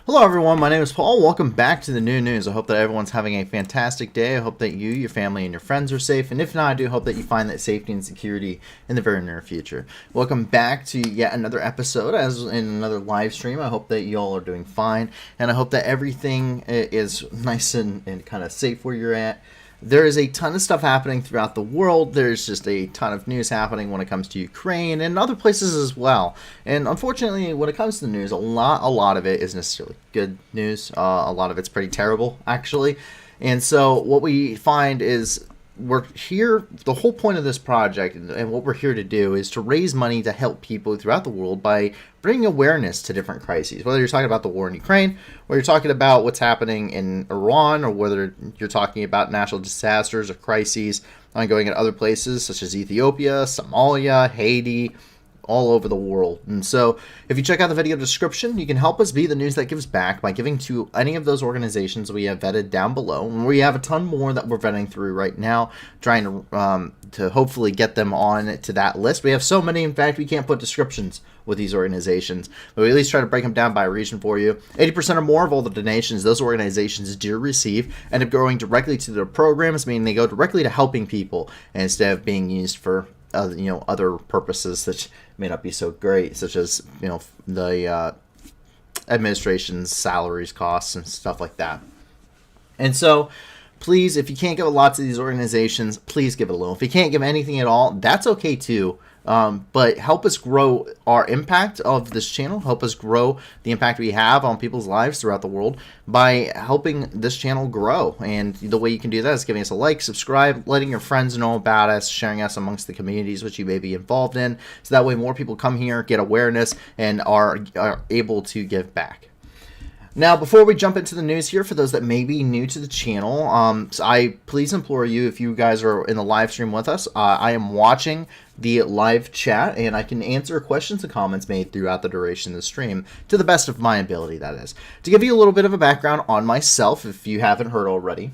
Hello everyone, my name is Paul. Welcome back to the new news. I hope that everyone's having a fantastic day. I hope that you, your family, and your friends are safe. And if not, I do hope that you find that safety and security in the very near future. Welcome back to yet another episode, as in another live stream. I hope that you all are doing fine. And I hope that everything is nice and kind of safe where you're at. There is a ton of stuff happening throughout the world. There's just a ton of news happening when it comes to Ukraine and other places as well. And unfortunately, when it comes to the news, a lot of it isn't necessarily good news. A lot of it's pretty terrible, actually. And so what we find is we're here, the whole point of this project and what we're here to do is to raise money to help people throughout the world by bringing awareness to different crises. Whether you're talking about the war in Ukraine, or you're talking about what's happening in Iran, or whether you're talking about natural disasters or crises ongoing in other places such as Ethiopia, Somalia, Haiti, all over the world. And so if you check out the video description, you can help us be the news that gives back by giving to any of those organizations we have vetted down below. And we have a ton more that we're vetting through right now, trying to hopefully get them on to that list. We have so many, in fact, we can't put descriptions with these organizations, but we at least try to break them down by region for you. 80% or more of all the donations those organizations do receive end up going directly to their programs, meaning they go directly to helping people instead of being used for other purposes that may not be so great, such as the administration's salaries, costs, and stuff like that. And so please, if you can't give a lot to these organizations, please give it a little. If you can't give anything at all, that's okay too. But help us grow our impact of this channel. Help us grow the impact we have on people's lives throughout the world by helping this channel grow. And the way you can do that is giving us a like, subscribe, letting your friends know about us, sharing us amongst the communities which you may be involved in. So that way more people come here, get awareness, and are able to give back. Now, before we jump into the news here, for those that may be new to the channel, I please implore you, if you guys are in the live stream with us, I am watching the live chat, and I can answer questions and comments made throughout the duration of the stream, to the best of my ability, that is. To give you a little bit of a background on myself, if you haven't heard already,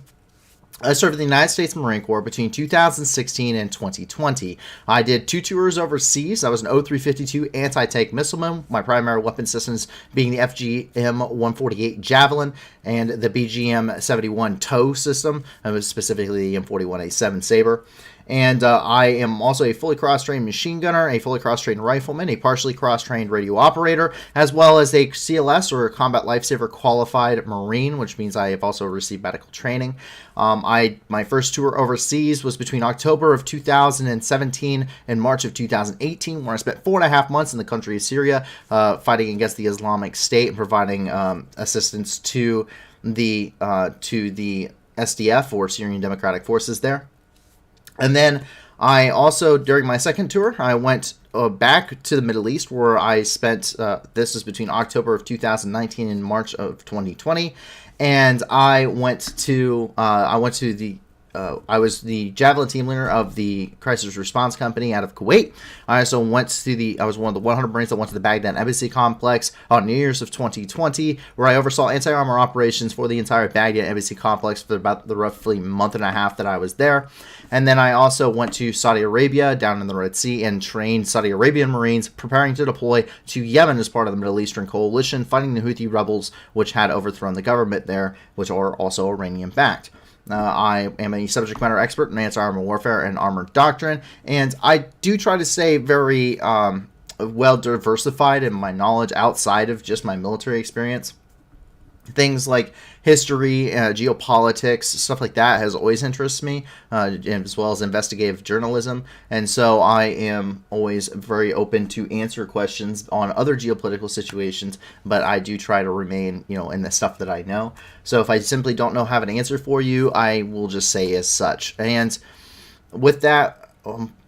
I served in the United States Marine Corps between 2016 and 2020. I did 2 tours overseas. I was an O-352 anti-tank missileman, my primary weapon systems being the FGM-148 Javelin and the BGM-71 TOW system, specifically the M41A7 Sabre. And I am also a fully cross-trained machine gunner, a fully cross-trained rifleman, a partially cross-trained radio operator, as well as a CLS, or Combat Lifesaver Qualified Marine, which means I have also received medical training. My first tour overseas was between October of 2017 and March of 2018, where I spent 4.5 months in the country of Syria, fighting against the Islamic State and providing assistance to the SDF, or Syrian Democratic Forces there. And then I also, during my second tour, I went back to the Middle East, where I spent, this is between October of 2019 and March of 2020, and I went to I was the Javelin team leader of the Crisis Response Company out of Kuwait. I also went to I was one of the 100 Marines that went to the Baghdad Embassy complex on New Year's of 2020, where I oversaw anti-armor operations for the entire Baghdad Embassy complex for about the roughly month and a half that I was there. And then I also went to Saudi Arabia, down in the Red Sea, and trained Saudi Arabian Marines preparing to deploy to Yemen as part of the Middle Eastern Coalition, fighting the Houthi rebels, which had overthrown the government there, which are also Iranian-backed. I am a subject matter expert in anti-armor warfare and armored doctrine, and I do try to stay very well diversified in my knowledge outside of just my military experience. Things like history, geopolitics, stuff like that has always interested me, as well as investigative journalism. And so I am always very open to answer questions on other geopolitical situations, but I do try to remain, in the stuff that I know. So if I simply don't have an answer for you, I will just say as such. And with that,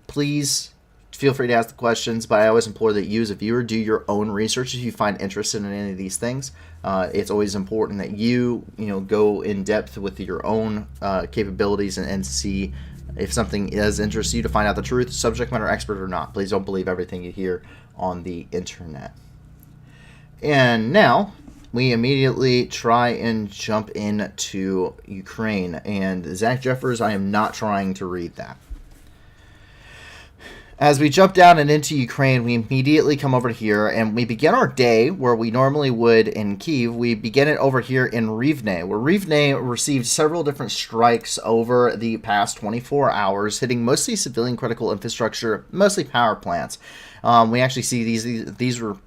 please feel free to ask the questions, but I always implore that you, as a viewer, do your own research if you find interested in any of these things. It's always important that you go in depth with your own capabilities and see if something does interest you, to find out the truth, subject matter expert or not. Please don't believe everything you hear on the internet. And now we immediately try and jump into Ukraine. And Zach Jeffers, I am not trying to read that. As we jump down and into Ukraine, we immediately come over here and we begin our day where we normally would in Kyiv. We begin it over here in Rivne, where Rivne received several different strikes over the past 24 hours, hitting mostly civilian critical infrastructure, mostly power plants. We actually see these were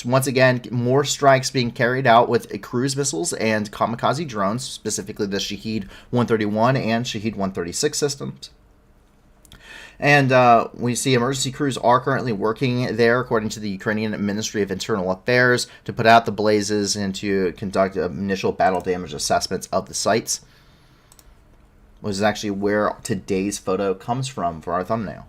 once again more strikes being carried out with cruise missiles and kamikaze drones, specifically the Shahed 131 and Shahed 136 systems. And we see emergency crews are currently working there, according to the Ukrainian Ministry of Internal Affairs, to put out the blazes and to conduct initial battle damage assessments of the sites. Which is actually where today's photo comes from for our thumbnail.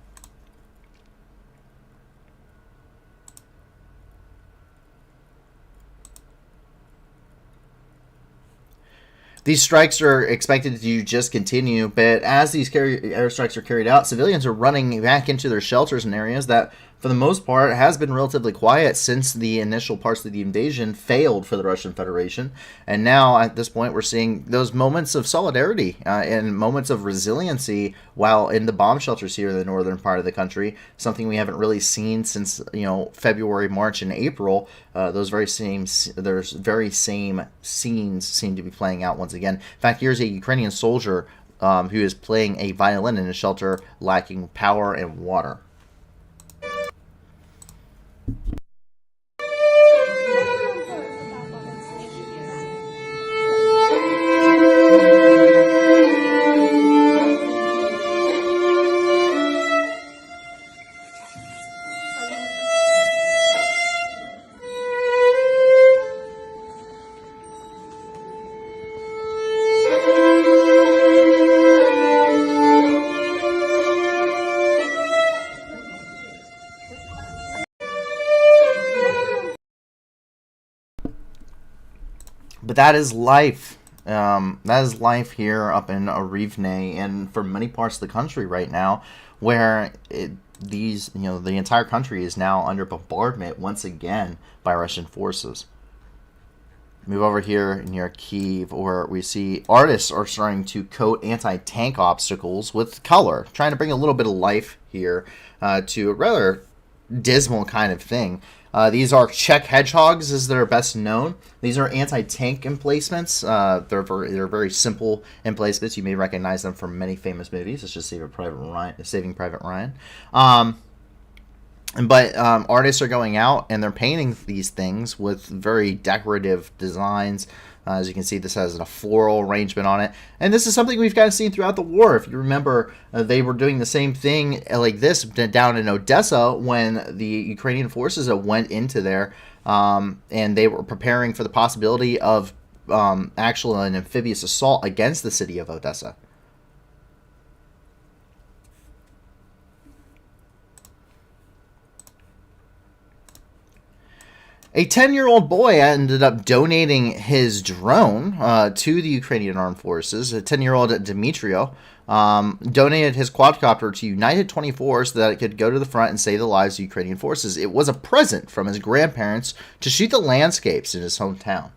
These strikes are expected to just continue, but as these airstrikes are carried out, civilians are running back into their shelters in areas that, for the most part, has been relatively quiet since the initial parts of the invasion failed for the Russian Federation. And now, at this point, we're seeing those moments of solidarity and moments of resiliency while in the bomb shelters here in the northern part of the country, something we haven't really seen since, February, March, and April. Those very same scenes seem to be playing out once again. In fact, here's a Ukrainian soldier who is playing a violin in a shelter lacking power and water. But that is life. That is life here up in Rivne and for many parts of the country right now, where the entire country is now under bombardment once again by Russian forces. Move over here near Kyiv, where we see artists are starting to coat anti-tank obstacles with color, trying to bring a little bit of life here to a rather dismal kind of thing. These are Czech hedgehogs, as they're best known. These are anti-tank emplacements. They're very simple emplacements. You may recognize them from many famous movies, such as Saving Private Ryan. But artists are going out and they're painting these things with very decorative designs. As you can see, this has a floral arrangement on it. And this is something we've kind of seen throughout the war. If you remember, they were doing the same thing like this down in Odessa when the Ukrainian forces went into there. And they were preparing for the possibility of actual an amphibious assault against the city of Odessa. A 10-year-old boy ended up donating his drone to the Ukrainian Armed Forces. A 10-year-old Dmitrio donated his quadcopter to United 24 so that it could go to the front and save the lives of Ukrainian forces. It was a present from his grandparents to shoot the landscapes in his hometown.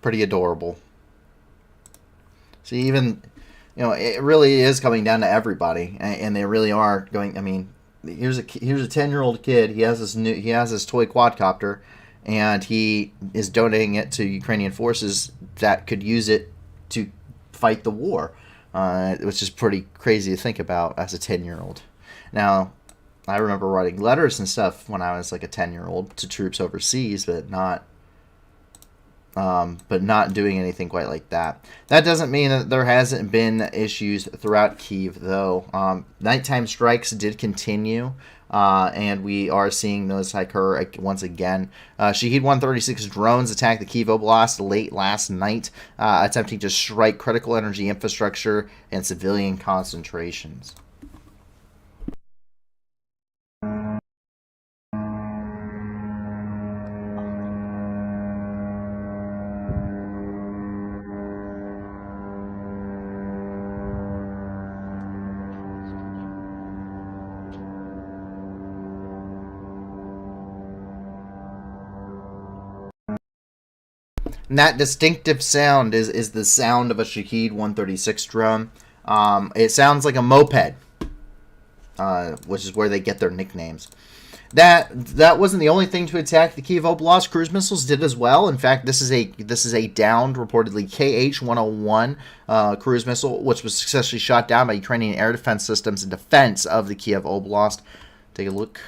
Pretty adorable. See, even... it really is coming down to everybody, and they really are going. I mean, here's a 10-year-old kid. He has this toy quadcopter, and he is donating it to Ukrainian forces that could use it to fight the war, which is pretty crazy to think about as a 10-year-old. Now, I remember writing letters and stuff when I was like a 10-year-old to troops overseas, but not doing anything quite like that. That doesn't mean that there hasn't been issues throughout Kyiv, though. Nighttime strikes did continue, and we are seeing those occur once again. Shahed 136 drones attacked the Kyiv Oblast late last night, attempting to strike critical energy infrastructure and civilian concentrations. And that distinctive sound is the sound of a Shahed 136 drone. It sounds like a moped, which is where they get their nicknames. That wasn't the only thing to attack the Kiev Oblast. Cruise missiles did as well. In fact, this is a downed, reportedly KH-101 cruise missile, which was successfully shot down by Ukrainian air defense systems in defense of the Kiev Oblast. Take a look.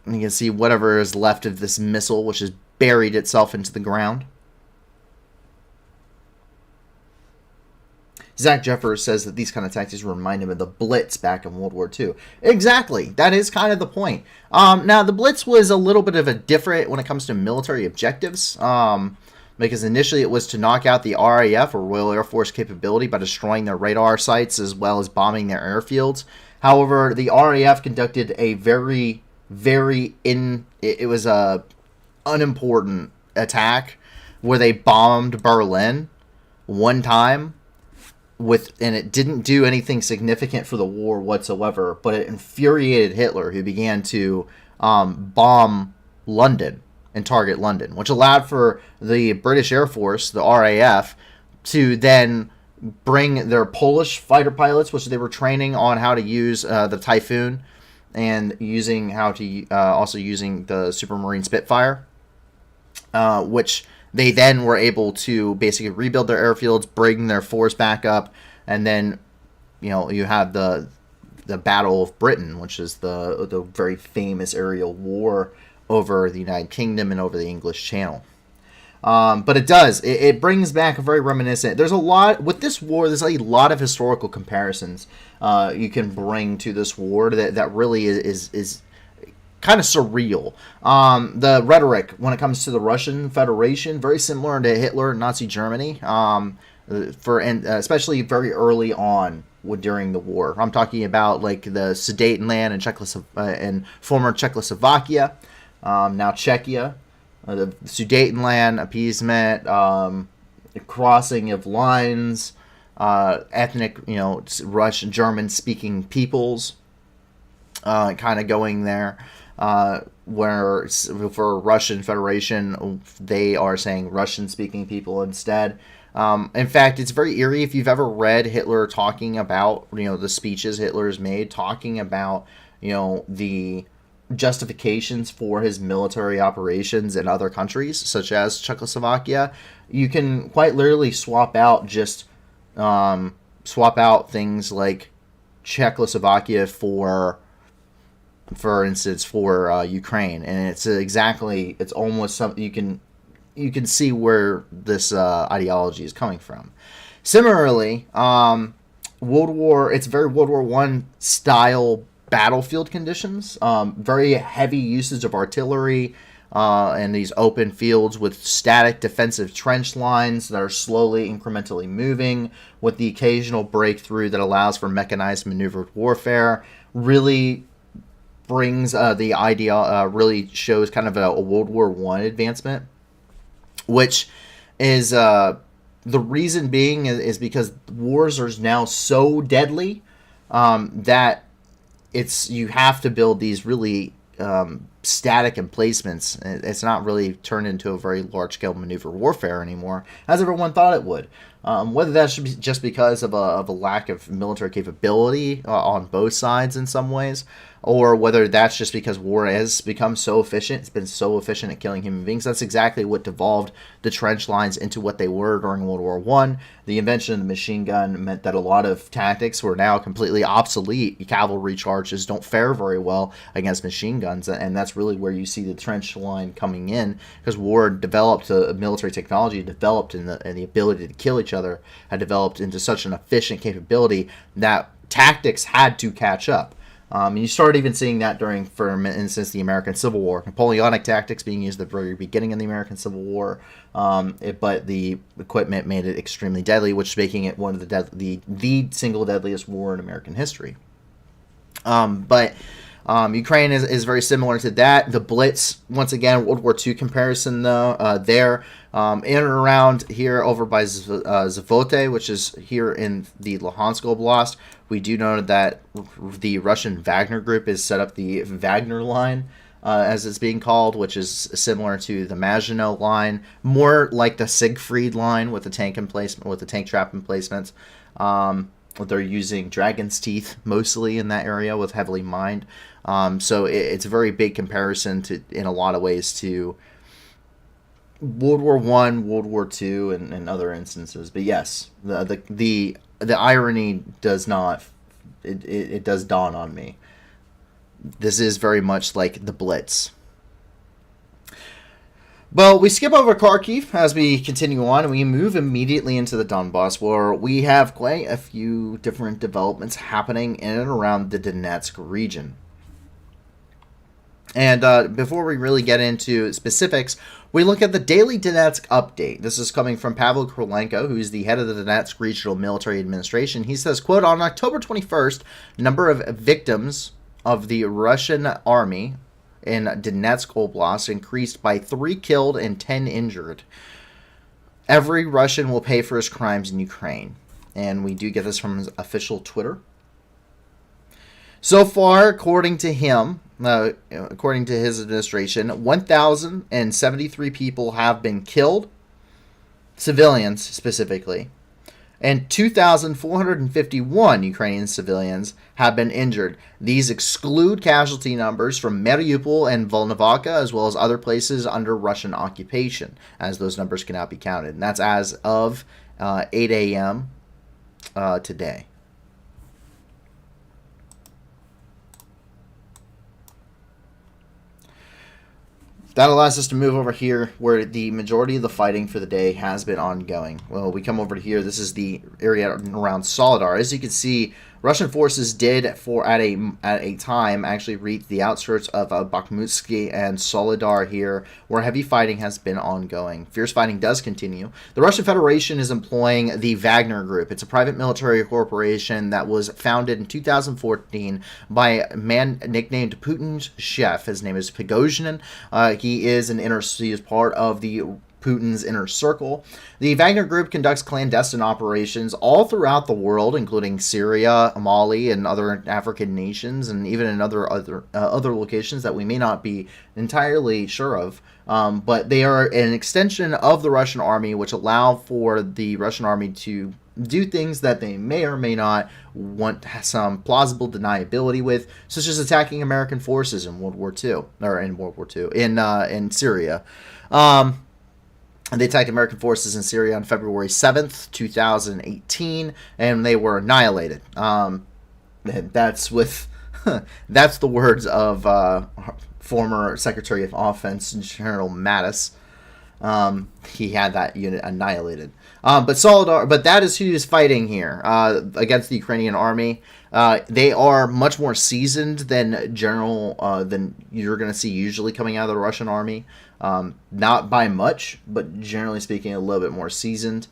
And you can see whatever is left of this missile, which has buried itself into the ground. Zach Jeffers says that these kind of tactics remind him of the Blitz back in World War II. Exactly. That is kind of the point. Now, the Blitz was a little bit of a different when it comes to military objectives, because initially it was to knock out the RAF, or Royal Air Force capability, by destroying their radar sites as well as bombing their airfields. However, the RAF conducted a very, it was a unimportant attack where they bombed Berlin one time, and it didn't do anything significant for the war whatsoever, but it infuriated Hitler, who began to bomb London and target London, which allowed for the British Air Force, the RAF, to then bring their Polish fighter pilots, which they were training on how to use the Typhoon, and using how to also using the Supermarine Spitfire, which they then were able to basically rebuild their airfields, bring their force back up, and then, you have the Battle of Britain, which is the very famous aerial war over the United Kingdom and over the English Channel. But it brings back a very reminiscent. There's a lot with this war. There's a lot of historical comparisons you can bring to this war that really is kind of surreal. The rhetoric when it comes to the Russian Federation, very similar to Hitler and Nazi Germany, especially very early on during the war. I'm talking about like the Sudetenland and former Czechoslovakia, now Czechia, the Sudetenland appeasement, crossing of lines, ethnic, Russian, German-speaking peoples, kind of going there. Where for Russian Federation, they are saying Russian-speaking people instead. In fact, it's very eerie if you've ever read Hitler talking about, the speeches Hitler's made, talking about, the justifications for his military operations in other countries, such as Czechoslovakia. You can quite literally swap out things like Czechoslovakia for instance, for Ukraine, and it's almost something you can see where this ideology is coming from. Similarly, it's very World War I style battlefield conditions, very heavy usage of artillery, and these open fields with static defensive trench lines that are slowly, incrementally moving, with the occasional breakthrough that allows for mechanized maneuvered warfare. Really brings the idea, really shows kind of a World War I advancement, which is the reason being is because wars are now so deadly that you have to build these really static emplacements. It's not really turned into a very large-scale maneuver warfare anymore, as everyone thought it would. Whether that should be just because of a lack of military capability on both sides in some ways, or whether that's just because war has become so efficient, it's been so efficient at killing human beings. That's exactly what devolved the trench lines into what they were during World War I. The invention of the machine gun meant that a lot of tactics were now completely obsolete. Cavalry charges don't fare very well against machine guns, and that's really where you see the trench line coming in, because war developed, military technology developed, and the ability to kill each other had developed into such an efficient capability that tactics had to catch up. And you start even seeing that during, for instance, the American Civil War. Napoleonic tactics being used at the very beginning of the American Civil War, but the equipment made it extremely deadly, which is making it one of the single deadliest war in American history. Ukraine is very similar to that. The Blitz, once again, World War II comparison, though, there. In and around here over by Zavote, which is here in the Luhansk Oblast, we do know that the Russian Wagner group has set up the Wagner line as it's being called, which is similar to the Maginot Line, more like the Siegfried Line with the tank emplacement, with the tank trap emplacements. They're using Dragon's Teeth mostly in that area with heavily mined. So it's a very big comparison to, in a lot of ways, to World War One, World War Two, and other instances. But yes, the irony does not, it does dawn on me. This is very much like the Blitz. Well, we skip over Kharkiv as we continue on, and we move immediately into the Donbass, where we have quite a few different developments happening in and around the Donetsk region. And before we really get into specifics, we look at the daily Donetsk update. This is coming from Pavel Korolenko, who's the head of the Donetsk Regional Military Administration. He says, quote, on October 21st, number of victims of the Russian army in Donetsk Oblast increased by 3 killed and 10 injured. Every Russian will pay for his crimes in Ukraine. And we do get this from his official Twitter. So far, according to him, according to his administration, 1,073 people have been killed, civilians specifically, and 2,451 Ukrainian civilians have been injured. These exclude casualty numbers from Mariupol and Volnovakha, as well as other places under Russian occupation, as those numbers cannot be counted. And that's as of 8 a.m. Today. That allows us to move over here where the majority of the fighting for the day has been ongoing. Well, we come over to here. This is the area around Soledar. As you can see, Russian forces did, at a time, actually reach the outskirts of Bakhmutsky and Soledar here, where heavy fighting has been ongoing. Fierce fighting does continue. The Russian Federation is employing the Wagner Group. It's a private military corporation that was founded in 2014 by a man nicknamed Putin's chef. His name is Prigozhin. He is part of the Putin's inner circle. The Wagner Group conducts clandestine operations all throughout the world, including Syria, Mali, and other African nations, and even in other locations that we may not be entirely sure of. But they are an extension of the Russian army, which allow for the Russian army to do things that they may or may not want some plausible deniability with, such as attacking American forces in World War II, in Syria. They attacked American forces in Syria on February 7th, 2018, and they were annihilated. That's the words of former Secretary of Offense General Mattis. He had that unit annihilated. But that is who is fighting here against the Ukrainian army. They are much more seasoned than than you're going to see usually coming out of the Russian army. Not by much, but generally speaking, a little bit more seasoned.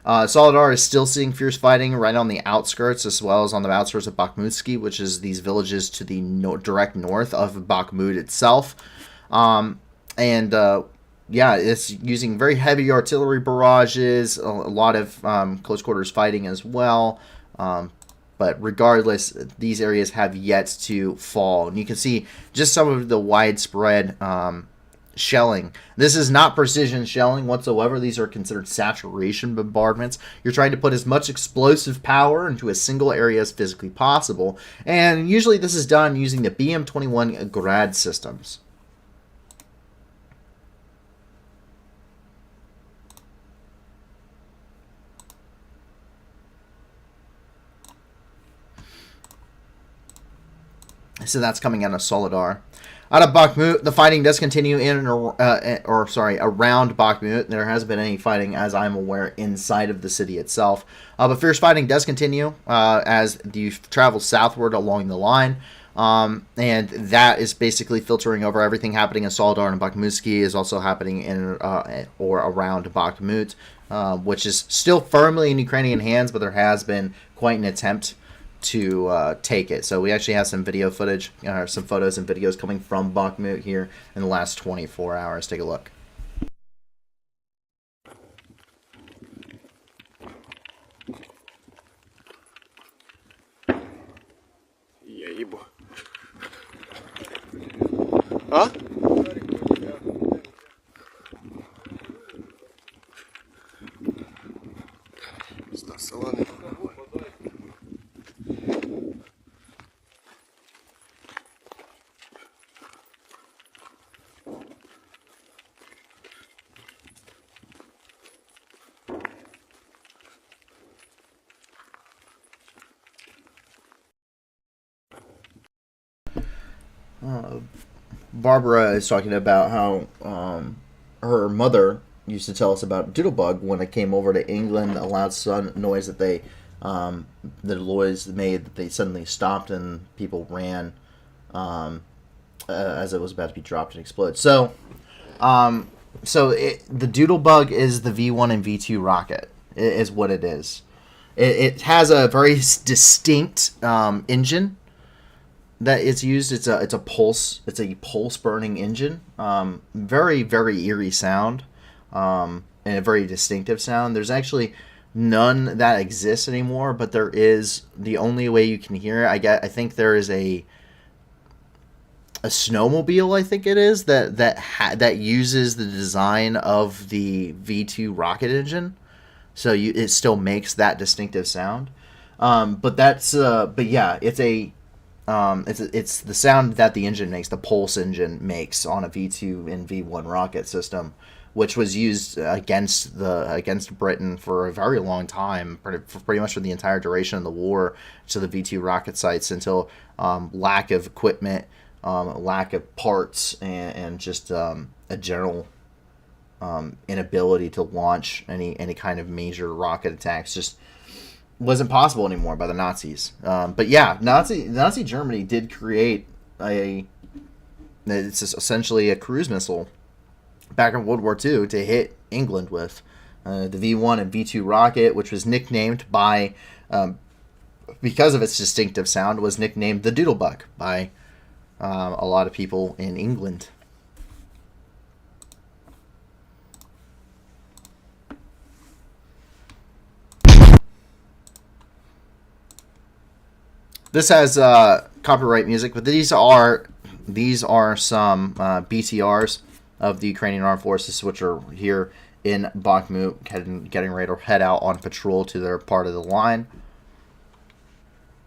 Soledar is still seeing fierce fighting right on the outskirts, as well as on the outskirts of Bakhmutsky, which is these villages to the direct north of Bakhmut itself. Yeah, it's using very heavy artillery barrages, a lot of close quarters fighting as well. But regardless, these areas have yet to fall. And you can see just some of the widespread shelling. This is not precision shelling whatsoever. These are considered saturation bombardments. You're trying to put as much explosive power into a single area as physically possible. And usually this is done using the BM-21 Grad systems. So that's coming out of Soledar. Out of Bakhmut, the fighting does continue around Bakhmut. There hasn't been any fighting, as I'm aware, inside of the city itself. But fierce fighting does continue as you travel southward along the line. And that is basically filtering over everything happening in Soledar, and Bakhmutsky is also happening in or around Bakhmut, which is still firmly in Ukrainian hands, but there has been quite an attempt to take it. So we actually have some video footage, some photos and videos coming from Bakhmut here in the last 24 hours. Take a look. Huh? Está salando. Barbara is talking about how her mother used to tell us about Doodlebug when it came over to England. A loud noise that the noise made that they suddenly stopped and people ran as it was about to be dropped and explode. So, the Doodlebug is the V1 and V2 rocket. Is what it is. It has a very distinct engine that it's used. It's a pulse burning engine. Very eerie sound, and a very distinctive sound. There's actually none that exists anymore, but there is the only way you can hear it. I think there is a snowmobile. I think it is that uses the design of the V2 rocket engine, so it still makes that distinctive sound. But yeah, it's the sound that the engine makes, the pulse engine makes on a V2 and V1 rocket system, which was used against Britain for a very long time, pretty much for the entire duration of the war, to the V2 rocket sites until lack of equipment, lack of parts, and just a general inability to launch any kind of major rocket attacks just wasn't possible anymore by the Nazis. But yeah, Nazi Germany did create it's essentially a cruise missile back in World War II to hit England with. The V1 and V2 rocket, which was nicknamed by, because of its distinctive sound, was nicknamed the Doodlebug by a lot of people in England. This has copyright music, but these are some BTRs of the Ukrainian Armed Forces, which are here in Bakhmut, getting ready to head out on patrol to their part of the line.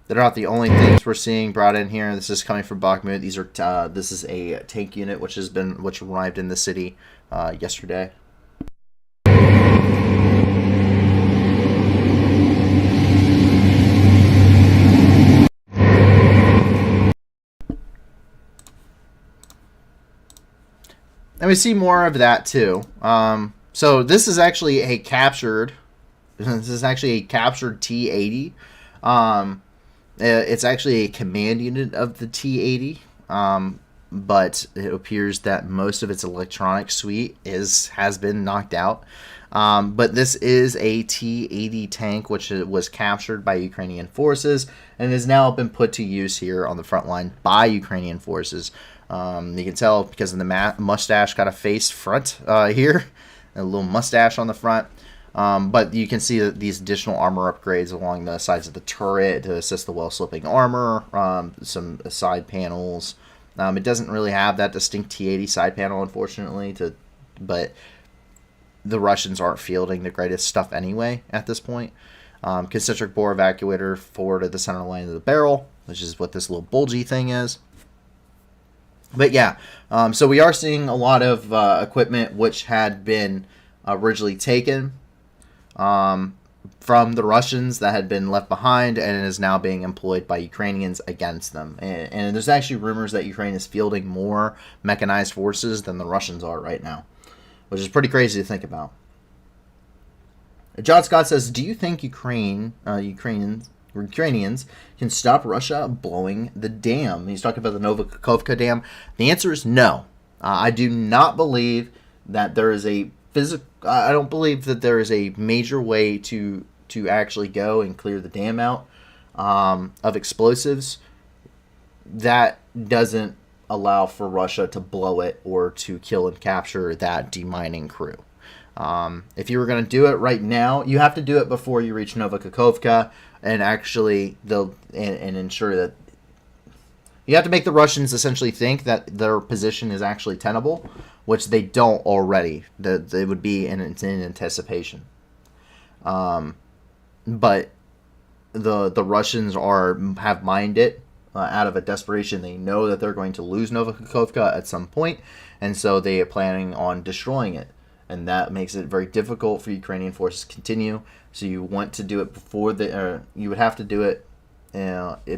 They're not the only things we're seeing brought in here. This is coming from Bakhmut. This is a tank unit which arrived in the city yesterday. And we see more of that too. So this is actually a captured. This is actually a captured T-80. It's actually a command unit of the T-80. But it appears that most of its electronic suite has been knocked out. But this is a T-80 tank, which was captured by Ukrainian forces and has now been put to use here on the front line by Ukrainian forces. You can tell because of the mustache, got a face front here, a little mustache on the front. But you can see that these additional armor upgrades along the sides of the turret to assist the well-slipping armor, some side panels. It doesn't really have that distinct T-80 side panel, unfortunately, but the Russians aren't fielding the greatest stuff anyway at this point. Concentric bore evacuator forward at the center line of the barrel, which is what this little bulgy thing is. But yeah, so we are seeing a lot of equipment which had been originally taken from the Russians that had been left behind and is now being employed by Ukrainians against them. And there's actually rumors that Ukraine is fielding more mechanized forces than the Russians are right now, which is pretty crazy to think about. John Scott says, do you think Ukrainians can stop Russia blowing the dam? He's talking about the Novakhovka Dam. The answer is no. I do not believe that there is a I don't believe that there is a major way to actually go and clear the dam out of explosives that doesn't allow for Russia to blow it or to kill and capture that demining crew. If you were going to do it right now, you have to do it before you reach Novakhovka and actually and ensure that You have to make the Russians essentially think that their position is actually tenable, which they don't already. That they would be in anticipation. But the Russians have mined it out of a desperation. They know that they're going to lose Novakhovka at some point, and so they are planning on destroying it. And that makes it very difficult for Ukrainian forces to continue. So you want to do it before you would have to do it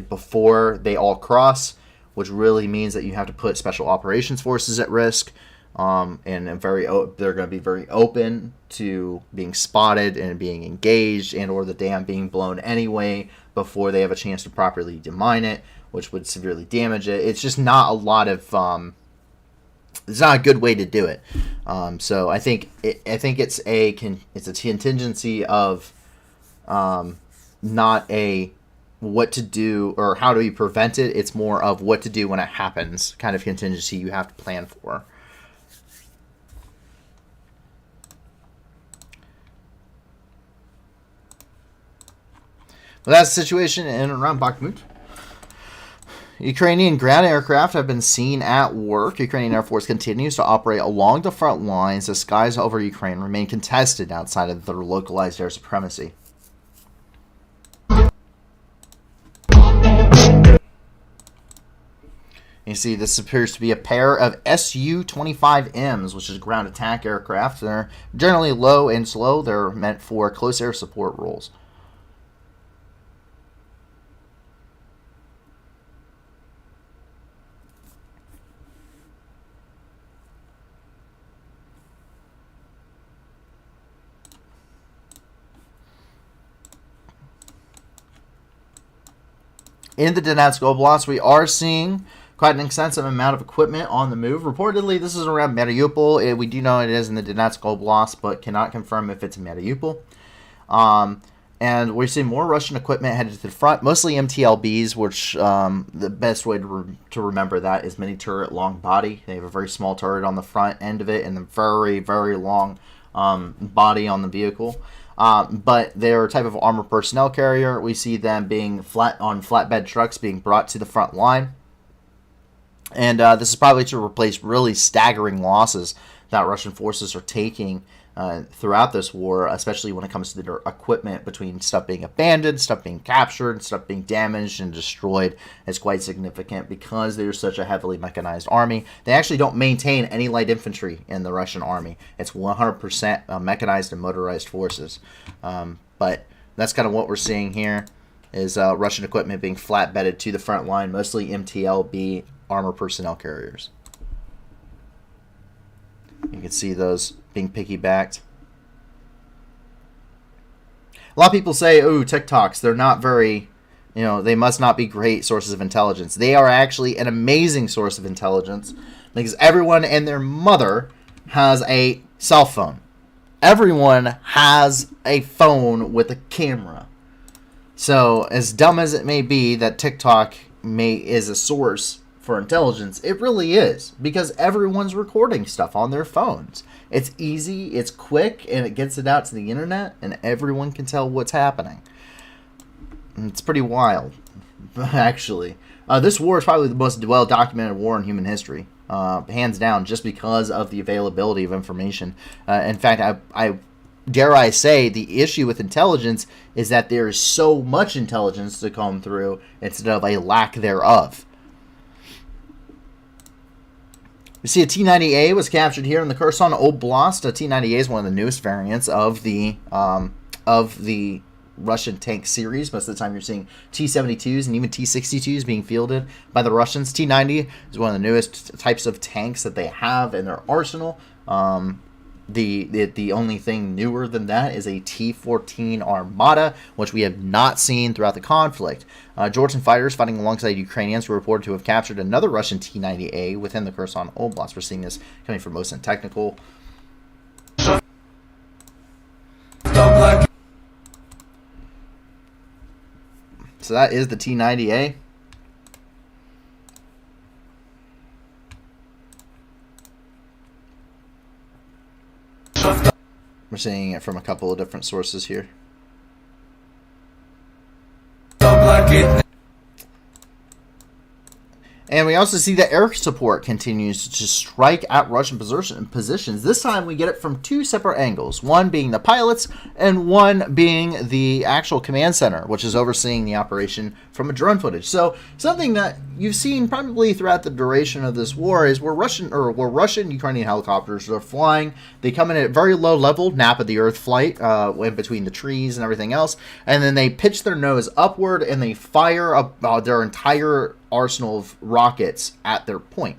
before they all cross, which really means that you have to put special operations forces at risk. And they're going to be very open to being spotted and being engaged, and or the dam being blown anyway before they have a chance to properly demine it, which would severely damage it. It's just not a lot of it's not a good way to do it. So I think it's a contingency of not a what to do or how do you prevent it. It's more of what to do when it happens kind of contingency you have to plan for. Well, that's the situation in and around Bakhmut. Ukrainian ground aircraft have been seen at work. Ukrainian Air Force continues to operate along the front lines as skies over Ukraine remain contested outside of their localized air supremacy. You see, this appears to be a pair of Su-25Ms, which is ground attack aircraft. They're generally low and slow. They're meant for close air support roles. In the Donetsk Oblast, we are seeing quite an extensive amount of equipment on the move. Reportedly, this is around Mariupol. We do know it is in the Donetsk Oblast, but cannot confirm if it's in Mariupol. And we're seeing more Russian equipment headed to the front, mostly MTLBs, which the best way to remember that is mini turret, long body. They have a very small turret on the front end of it and a very, very long body on the vehicle. But they're a type of armored personnel carrier. We see them being flatbed trucks being brought to the front line. And this is probably to replace really staggering losses that Russian forces are taking throughout this war, especially when it comes to their equipment, between stuff being abandoned, stuff being captured, stuff being damaged and destroyed. It's quite significant because they're such a heavily mechanized army. They actually don't maintain any light infantry in the Russian army. It's 100% mechanized and motorized forces. But that's kind of what we're seeing here is Russian equipment being flatbedded to the front line, mostly MTLB armor personnel carriers. You can see those being piggybacked. A lot of people say, oh, TikToks, they're not very, they must not be great sources of intelligence. They are actually an amazing source of intelligence because everyone and their mother has a cell phone. Everyone has a phone with a camera. So as dumb as it may be that TikTok is a source for intelligence, it really is, because everyone's recording stuff on their phones. It's easy, it's quick, and it gets it out to the internet, and everyone can tell what's happening. And it's pretty wild, actually. This war is probably the most well-documented war in human history, hands down, just because of the availability of information. In fact, I dare I say, the issue with intelligence is that there is so much intelligence to come through instead of a lack thereof. We see a T-90A was captured here in the Kherson Oblast. A T-90A is one of the newest variants of the Russian tank series. Most of the time you're seeing T-72s and even T-62s being fielded by the Russians. T-90 is one of the newest types of tanks that they have in their arsenal. The only thing newer than that is a T-14 Armata, which we have not seen throughout the conflict. Georgian fighters fighting alongside Ukrainians were reported to have captured another Russian T-90A within the Kherson Oblast. We're seeing this coming from Mosin Technical. So that is the T-90A. We're seeing it from a couple of different sources here. And we also see that air support continues to strike at Russian positions. This time we get it from two separate angles, one being the pilots and one being the actual command center, which is overseeing the operation from a drone footage. So something that you've seen probably throughout the duration of this war is where Russian Ukrainian helicopters are flying. They come in at very low level, nap of the earth flight, in between the trees and everything else, and then they pitch their nose upward and they fire up their entire arsenal of rockets at their point.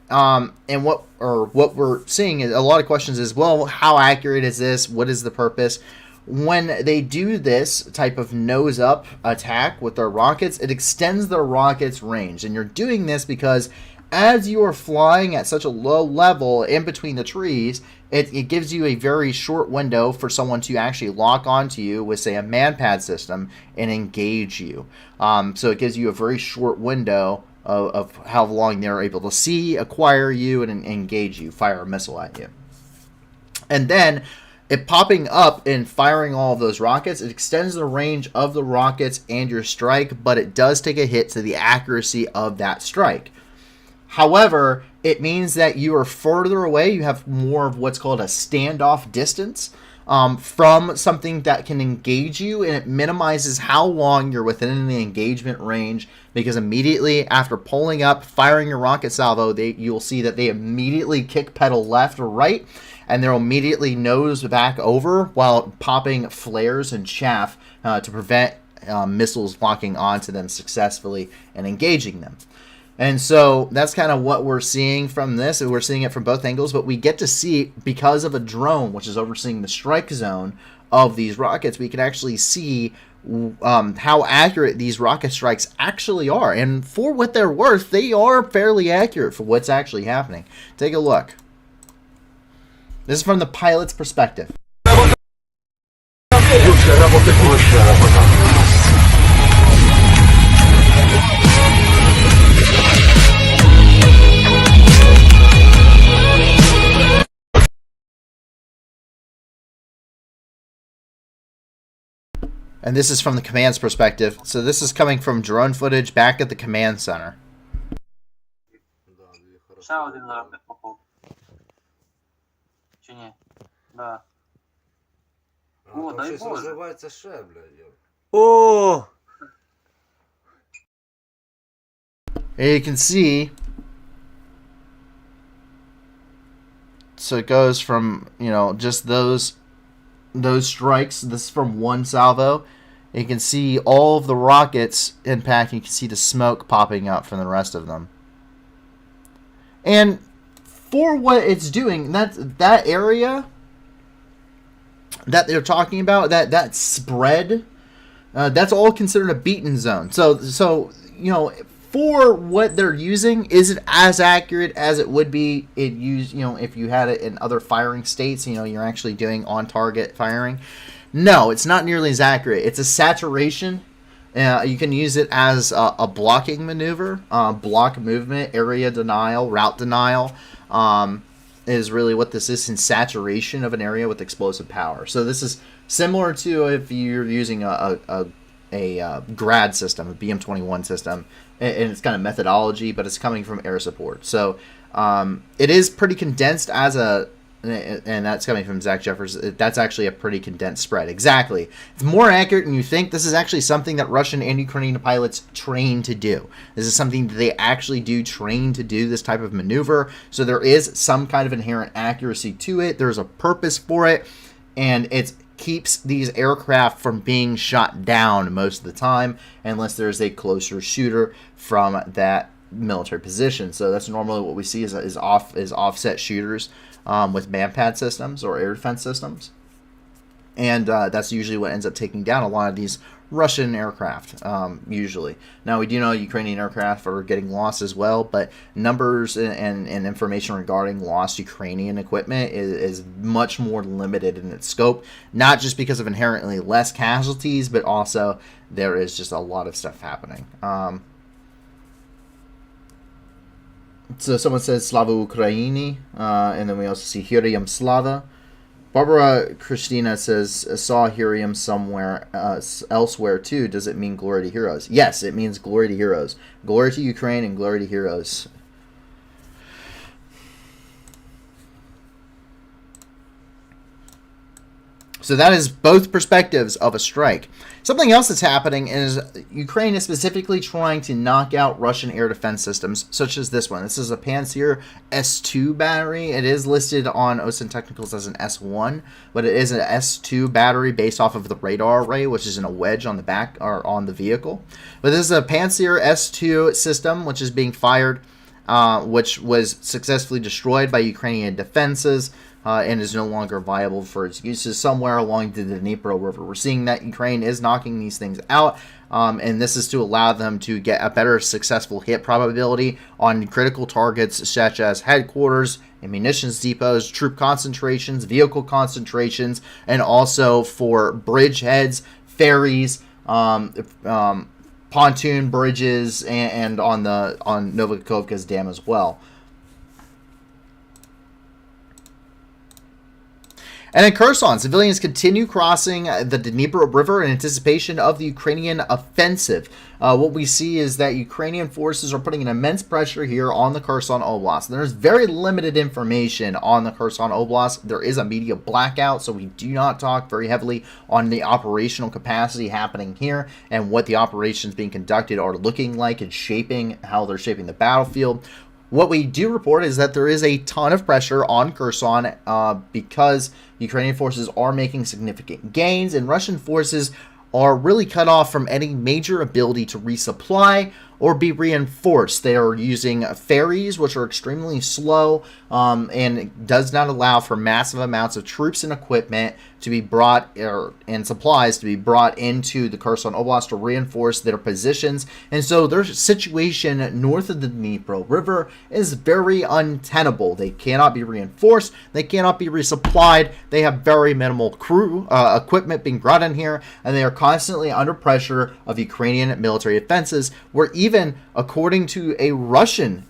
And what we're seeing is a lot of questions is, well, how accurate is this? What is the purpose? When they do this type of nose up attack with their rockets, it extends their rockets range. And you're doing this because as you are flying at such a low level in between the trees, it gives you a very short window for someone to actually lock onto you with, say, a manpad system and engage you. So it gives you a very short window of how long they're able to see, acquire you, and engage you, fire a missile at you. And then it popping up and firing all of those rockets, it extends the range of the rockets and your strike, but it does take a hit to the accuracy of that strike. However, it means that you are further away. You have more of what's called a standoff distance from something that can engage you, and it minimizes how long you're within the engagement range, because immediately after pulling up, firing your rocket salvo, you'll see that they immediately kick pedal left or right, and they'll immediately nose back over while popping flares and chaff to prevent missiles locking onto them successfully and engaging them. And so that's kind of what we're seeing from this. We're seeing it from both angles, but we get to see, because of a drone, which is overseeing the strike zone of these rockets, we can actually see how accurate these rocket strikes actually are. And for what they're worth, they are fairly accurate for what's actually happening. Take a look. This is from the pilot's perspective. And this is from the command's perspective. So this is coming from drone footage back at the command center. Ще один ракет попав. Чи ні? Да. О, Там дай щось Боже. розривається ще, блядь. Oh! And you can see, so it goes from, just those strikes. This is from one salvo. You can see all of the rockets impact. You can see the smoke popping up from the rest of them. And for what it's doing, that area that they're talking about, that spread, that's all considered a beaten zone. So for what they're using, is it as accurate as it would be if you had it in other firing states? You're actually doing on target firing. No, it's not nearly as accurate. It's a saturation. You can use it as a blocking maneuver, block movement, area denial, route denial. Is really what this is, in saturation of an area with explosive power. So this is similar to if you're using a grad system, a BM-21 system, and it's kind of methodology, but it's coming from air support. So it is pretty condensed and that's coming from Zach Jeffers. That's actually a pretty condensed spread. Exactly. It's more accurate than you think. This is actually something that Russian and Ukrainian pilots train to do. This is something that they actually do train to do, this type of maneuver. So there is some kind of inherent accuracy to it. There's a purpose for it, and it keeps these aircraft from being shot down most of the time, unless there's a closer shooter from that military position. So that's normally what we see is offset shooters with manpad systems or air defense systems, and that's usually what ends up taking down a lot of these Russian aircraft. Usually, now we do know Ukrainian aircraft are getting lost as well, but numbers and information regarding lost Ukrainian equipment is much more limited in its scope. Not just because of inherently less casualties, but also there is just a lot of stuff happening. So someone says Slava Ukraini, and then we also see Heroyam Slava. Barbara Christina says, saw Helium somewhere elsewhere too. Does it mean glory to heroes? Yes, it means glory to heroes. Glory to Ukraine and glory to heroes. So that is both perspectives of a strike. Something else that's happening is Ukraine is specifically trying to knock out Russian air defense systems, such as this one. This is a Pantsir S2 battery. It is listed on OSINT Technicals as an S1, but it is an S2 battery based off of the radar array, which is in a wedge on the back or on the vehicle. But this is a Pantsir S2 system, which is being fired, which was successfully destroyed by Ukrainian defenses. And is no longer viable for its uses somewhere along the Dnipro River. We're seeing that Ukraine is knocking these things out, and this is to allow them to get a better successful hit probability on critical targets such as headquarters, ammunitions depots, troop concentrations, vehicle concentrations, and also for bridgeheads, ferries, pontoon bridges, and on Novakovka's dam as well. And in Kherson, civilians continue crossing the Dnipro River in anticipation of the Ukrainian offensive. What we see is that Ukrainian forces are putting an immense pressure here on the Kherson Oblast. There's very limited information on the Kherson Oblast. There is a media blackout, so we do not talk very heavily on the operational capacity happening here and what the operations being conducted are looking like and how they're shaping the battlefield. What we do report is that there is a ton of pressure on Kherson because Ukrainian forces are making significant gains, and Russian forces are really cut off from any major ability to resupply or be reinforced. They are using ferries, which are extremely slow, and does not allow for massive amounts of troops and equipment to be brought, and supplies to be brought into the Kherson Oblast to reinforce their positions. And so their situation north of the Dnipro River is very untenable. They cannot be reinforced. They cannot be resupplied. They have very minimal crew, equipment being brought in here, and they are constantly under pressure of Ukrainian military offenses, where even according to a Russian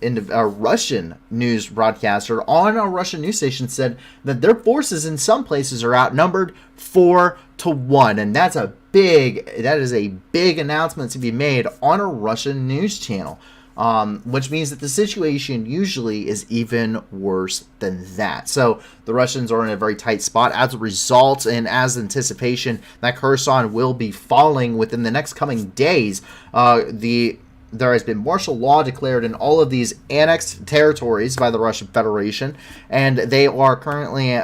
news broadcaster on a Russian news station said that their forces in some places are outnumbered 4-1, and that is a big announcement to be made on a Russian news channel, which means that the situation usually is even worse than that. So the Russians are in a very tight spot as a result, and as anticipation that Kherson will be falling within the next coming days. There has been martial law declared in all of these annexed territories by the Russian Federation, and they are currently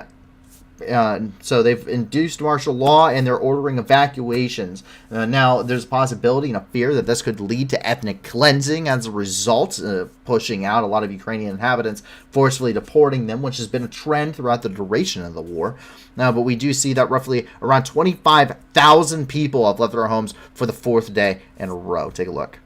so they've induced martial law, and they're ordering evacuations. Now, there's a possibility and a fear that this could lead to ethnic cleansing as a result, pushing out a lot of Ukrainian inhabitants, forcefully deporting them, which has been a trend throughout the duration of the war. Now, but we do see that roughly around 25,000 people have left their homes for the fourth day in a row. Take a look.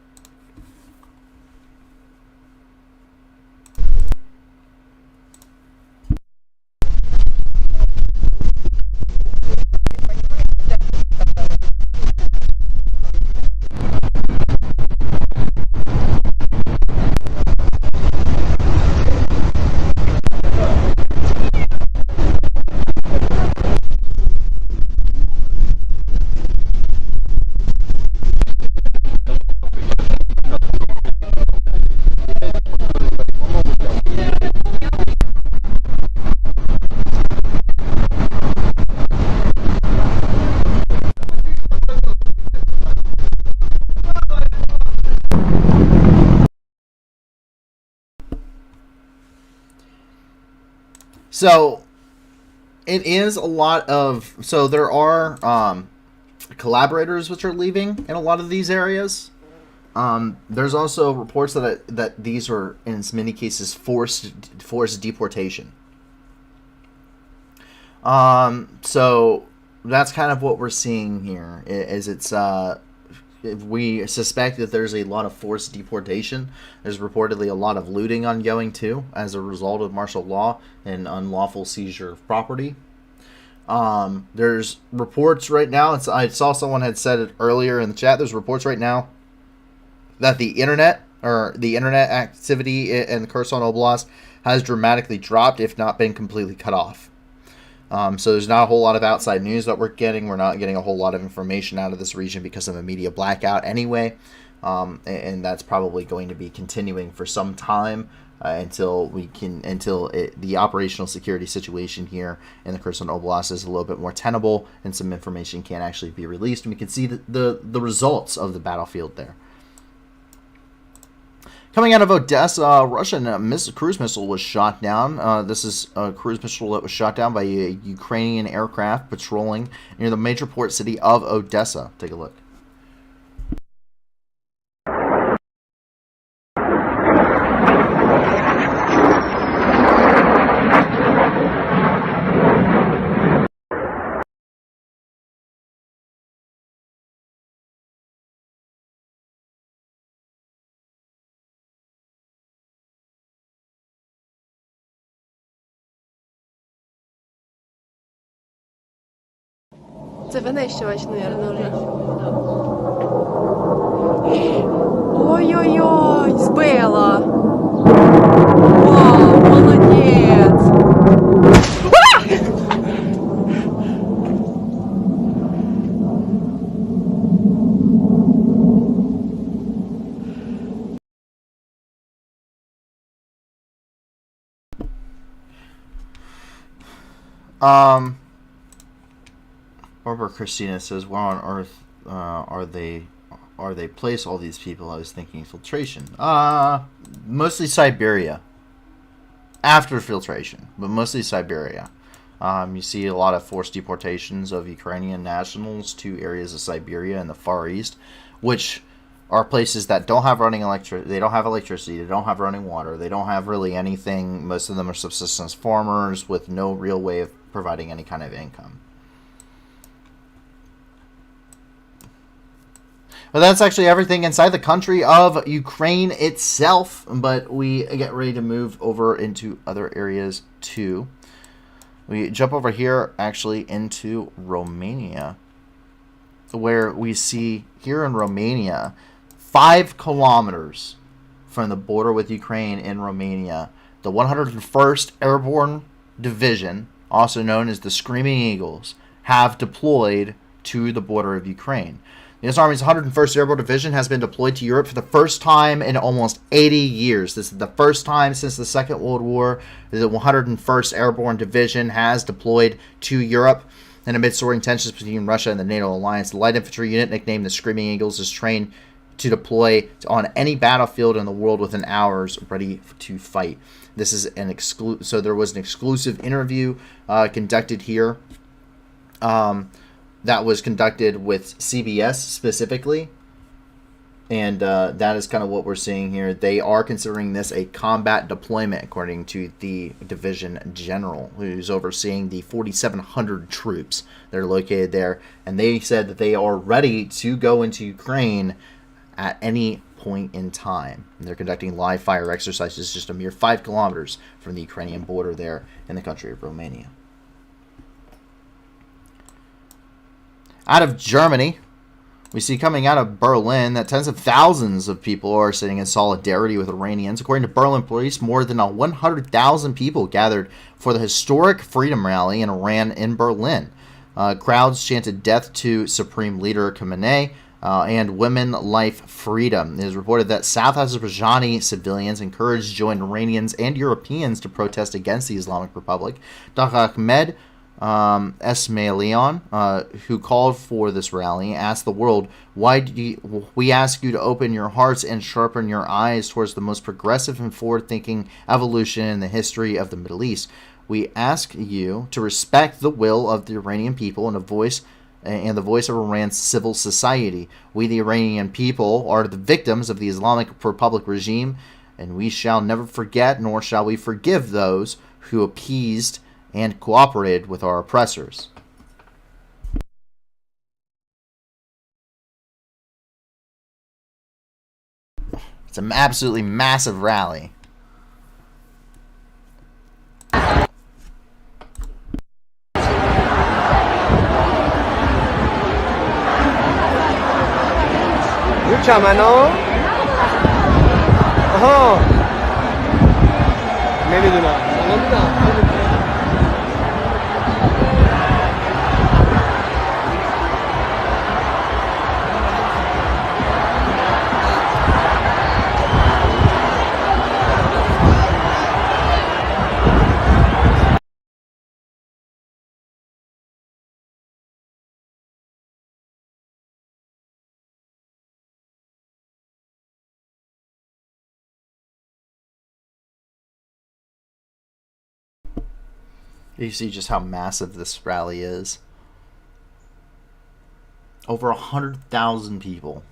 So it is a lot of, so there are collaborators which are leaving in a lot of these areas. There's also reports that these are in many cases forced deportation. So that's kind of what we're seeing here. We suspect that there's a lot of forced deportation. There's reportedly a lot of looting ongoing too, as a result of martial law and unlawful seizure of property. There's reports right now. I saw someone had said it earlier in the chat. There's reports right now that the internet activity in the Kherson Oblast has dramatically dropped, if not been completely cut off. So there's not a whole lot of outside news that we're getting. We're not getting a whole lot of information out of this region because of a media blackout anyway. And that's probably going to be continuing for some time until the operational security situation here in the Kherson Oblast is a little bit more tenable and some information can actually be released. And we can see the results of the battlefield there. Coming out of Odessa, Russian cruise missile was shot down. This is a cruise missile that was shot down by a Ukrainian aircraft patrolling near the major port city of Odessa. Take a look. Це винищувач, наверное, вже. Ой-ой-ой, збила. Вау, молодець. Barbara Christina says, "Where on earth are they place all these people?" I was thinking filtration. Mostly Siberia. After filtration, but mostly Siberia. You see a lot of forced deportations of Ukrainian nationals to areas of Siberia and the Far East, which are places that don't have they don't have electricity, they don't have running water, they don't have really anything. Most of them are subsistence farmers with no real way of providing any kind of income. But that's actually everything inside the country of Ukraine itself. But we get ready to move over into other areas too. We jump over here actually into Romania, where we see here in Romania, 5 kilometers from the border with Ukraine in Romania, the 101st Airborne Division, also known as the Screaming Eagles, have deployed to the border of Ukraine. The U.S. Army's 101st Airborne Division has been deployed to Europe for the first time in almost 80 years. This is the first time since the Second World War that the 101st Airborne Division has deployed to Europe. And amid soaring tensions between Russia and the NATO alliance, the light infantry unit, nicknamed the Screaming Eagles, is trained to deploy on any battlefield in the world within hours, ready to fight. This is so there was an exclusive interview conducted here. That was conducted with CBS specifically, and that is kind of what we're seeing here. They are considering this a combat deployment, according to the division general, who's overseeing the 4,700 troops that are located there, and they said that they are ready to go into Ukraine at any point in time. And they're conducting live fire exercises just a mere 5 kilometers from the Ukrainian border there in the country of Romania. Out of Germany, we see coming out of Berlin that tens of thousands of people are sitting in solidarity with Iranians. According to Berlin police, more than 100,000 people gathered for the historic freedom rally in Iran in Berlin. Crowds chanted death to Supreme Leader Khamenei and women, life, freedom. It is reported that South Azerbaijani civilians encouraged joined Iranians and Europeans to protest against the Islamic Republic. Dr. Ahmed Esmailian, who called for this rally, asked the world, "Why do we ask you to open your hearts and sharpen your eyes towards the most progressive and forward-thinking evolution in the history of the Middle East? We ask you to respect the will of the Iranian people and the voice of Iran's civil society. We, the Iranian people, are the victims of the Islamic Republic regime, and we shall never forget, nor shall we forgive those who appeased and cooperated with our oppressors." It's an absolutely massive rally. You see just how massive this rally is. Over 100,000 people.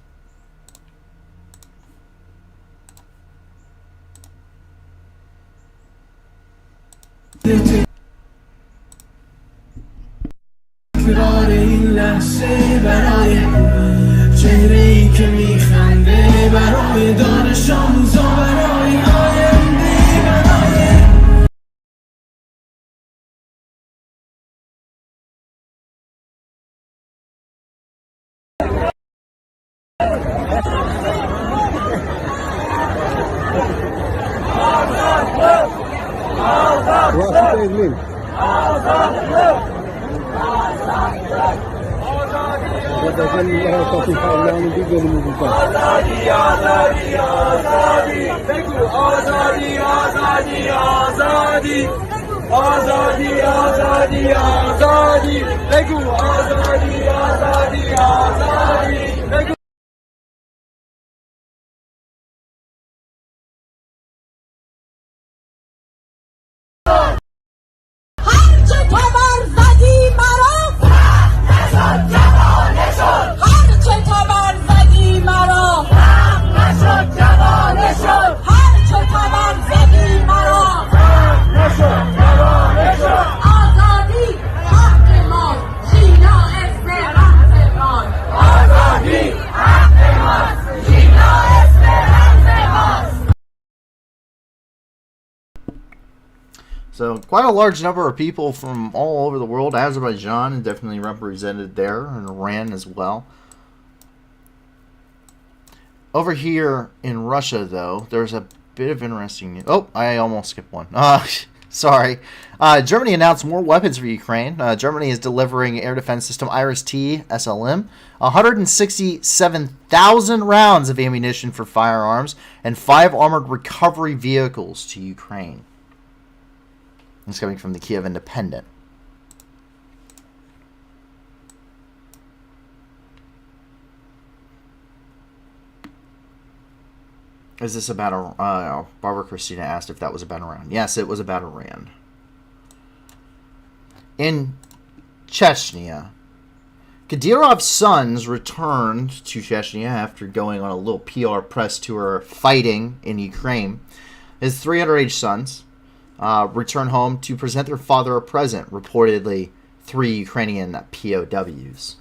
So quite a large number of people from all over the world. Azerbaijan is definitely represented there, and Iran as well. Over here in Russia, though, there's a bit of interesting news. Oh, I almost skipped one. Sorry. Germany announced more weapons for Ukraine. Germany is delivering air defense system Iris-T SLM, 167,000 rounds of ammunition for firearms, and 5 armored recovery vehicles to Ukraine. It's coming from the Kiev Independent. Is this about Barbara Christina asked if that was about Iran. Yes, it was about Iran. In Chechnya, Kadyrov's sons returned to Chechnya after going on a little PR press tour fighting in Ukraine. His 3 underage sons return home to present their father a present, reportedly 3 Ukrainian POWs.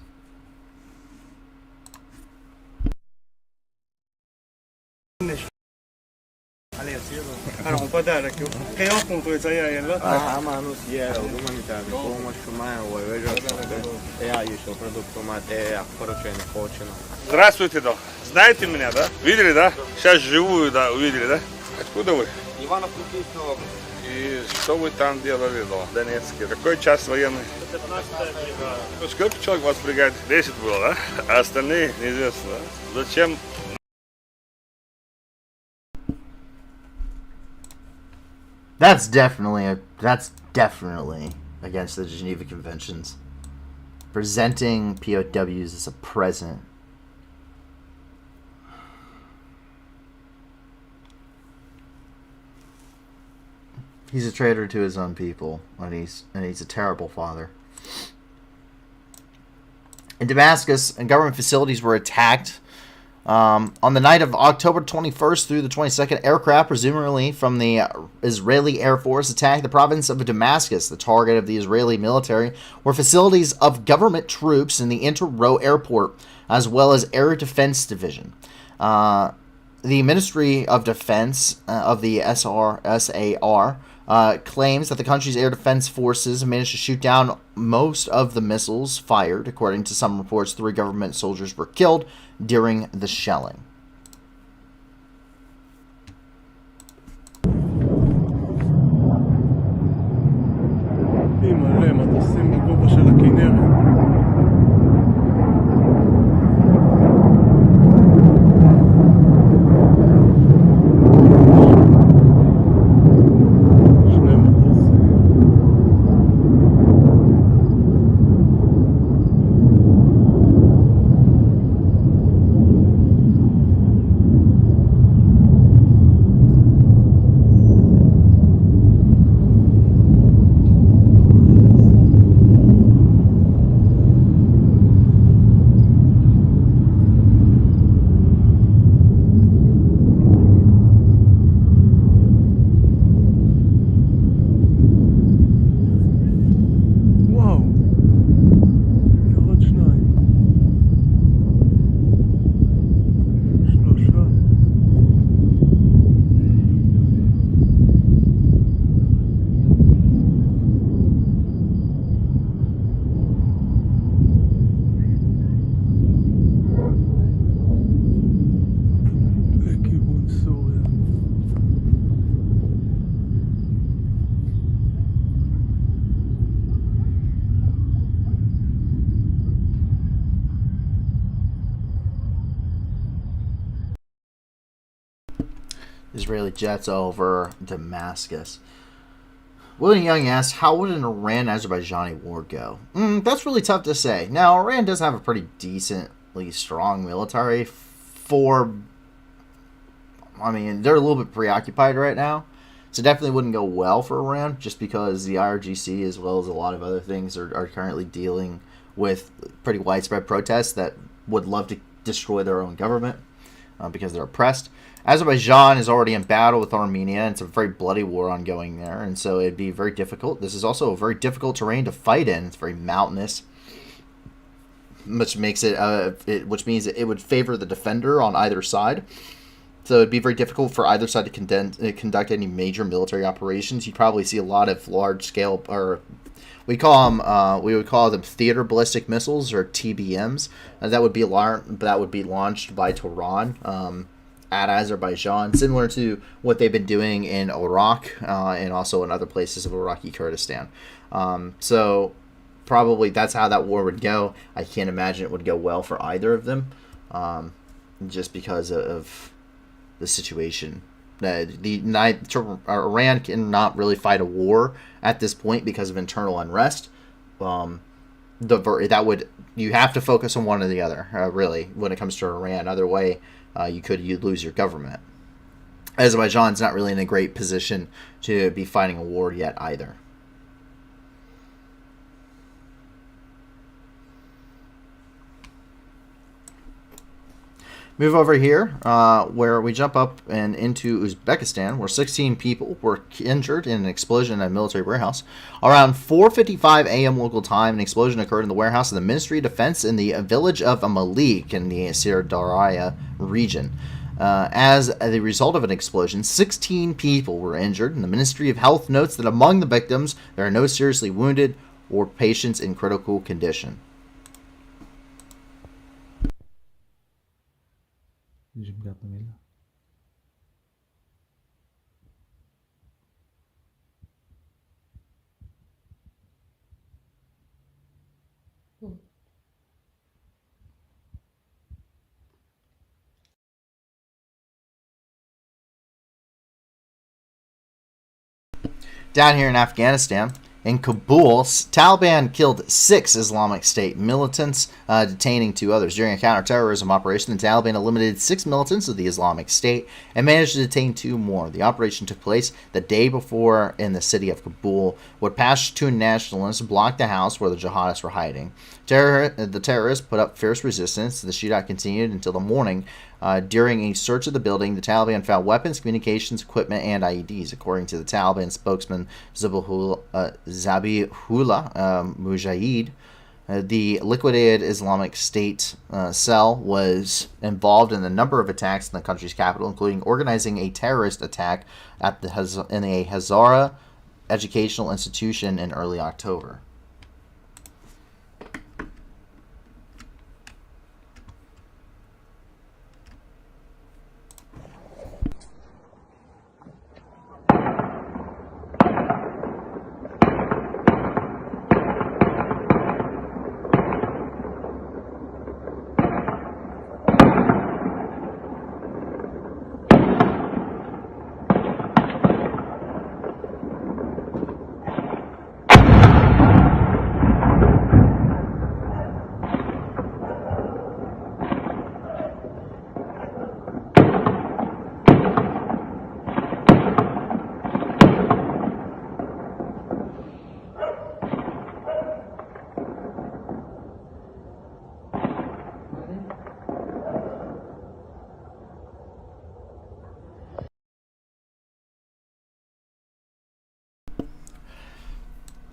Era un pădare, că eu acum tu ți-ai el. Ама ну е, гуманитарна помощ, мая, я еще продуктомат, короче, не хочено. Здравствуйте, да. Знаете меня, да? Видели, да? Сейчас живую, да, увидели, да? Откуда вы? Ивано-Франківського. И что вы там делали, да? Донецке. Какой час военный? 15 да. Сколько человек вас в бригаде? 10 было, да? А остальные неизвестно, да? Зачем? That's definitely against the Geneva Conventions. Presenting POWs as a present. He's a traitor to his own people, and he's a terrible father. In Damascus, and government facilities were attacked. On the night of October 21st through the 22nd, aircraft, presumably from the Israeli Air Force, attacked the province of Damascus. The target of the Israeli military were facilities of government troops in the Inter-Row Airport, as well as Air Defense Division. The Ministry of Defense of the SAR claims that the country's air defense forces managed to shoot down most of the missiles fired. According to some reports, 3 government soldiers were killed during the shelling. Israeli jets over Damascus. William Young asks, how would an Iran-Azerbaijani war go? That's really tough to say. Now, Iran does have a pretty decently strong military I mean, they're a little bit preoccupied right now. So definitely wouldn't go well for Iran, just because the IRGC, as well as a lot of other things, are currently dealing with pretty widespread protests that would love to destroy their own government because they're oppressed. Azerbaijan is already in battle with Armenia, and it's a very bloody war ongoing there, and so it'd be very difficult. This is also a very difficult terrain to fight in. It's very mountainous, which makes which means it would favor the defender on either side. So it'd be very difficult for either side to conduct any major military operations. You'd probably see a lot of large-scale, or we would call them theater ballistic missiles, or TBMs. That would be launched by Tehran at Azerbaijan, similar to what they've been doing in Iraq and also in other places of Iraqi Kurdistan. So probably that's how that war would go. I can't imagine it would go well for either of them, just because of the situation. Iran cannot really fight a war at this point because of internal unrest. You have to focus on one or the other, really, when it comes to Iran. Other way, you'd lose your government. Azerbaijan's not really in a great position to be fighting a war yet either. Move over here, where we jump up and into Uzbekistan, where 16 people were injured in an explosion at a military warehouse. Around 4:55 a.m. local time, an explosion occurred in the warehouse of the Ministry of Defense in the village of Malik in the Sirdarya region. As a result of an explosion, 16 people were injured, and the Ministry of Health notes that among the victims, there are no seriously wounded or patients in critical condition. Down here in Afghanistan, in Kabul, Taliban killed 6 Islamic State militants, detaining 2 others. During a counterterrorism operation, the Taliban eliminated 6 militants of the Islamic State and managed to detain 2 more. The operation took place the day before in the city of Kabul, where Pashtun nationalists blocked the house where the jihadists were hiding. The terrorists put up fierce resistance. The shootout continued until the morning. During a search of the building, the Taliban found weapons, communications equipment, and IEDs. According to the Taliban spokesman Zabihullah Mujahid, the liquidated Islamic State cell was involved in a number of attacks in the country's capital, including organizing a terrorist attack in a Hazara educational institution in early October.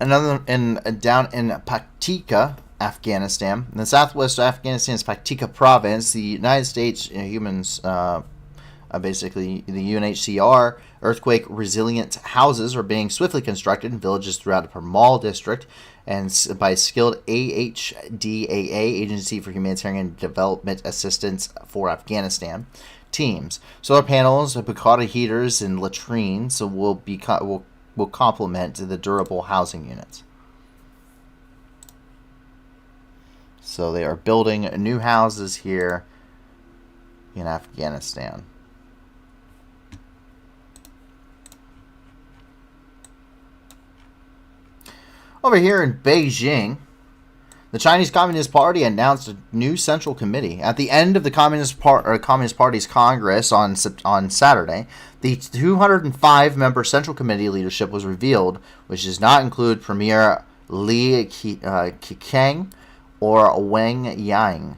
Down in Paktika, Afghanistan, in the southwest of Afghanistan's Paktika province, the United States basically the UNHCR earthquake resilient houses are being swiftly constructed in villages throughout the Parmal district, and by skilled AHDAA, Agency for Humanitarian Development Assistance for Afghanistan, teams. Solar panels, Bukhara heaters, and latrines will complement the durable housing units. So they are building new houses here in Afghanistan. Over here in Beijing, the Chinese Communist Party announced a new central committee. At the end of the Communist Party's Congress on Saturday, the 205-member central committee leadership was revealed, which does not include Premier Li Keqiang or Wang Yang.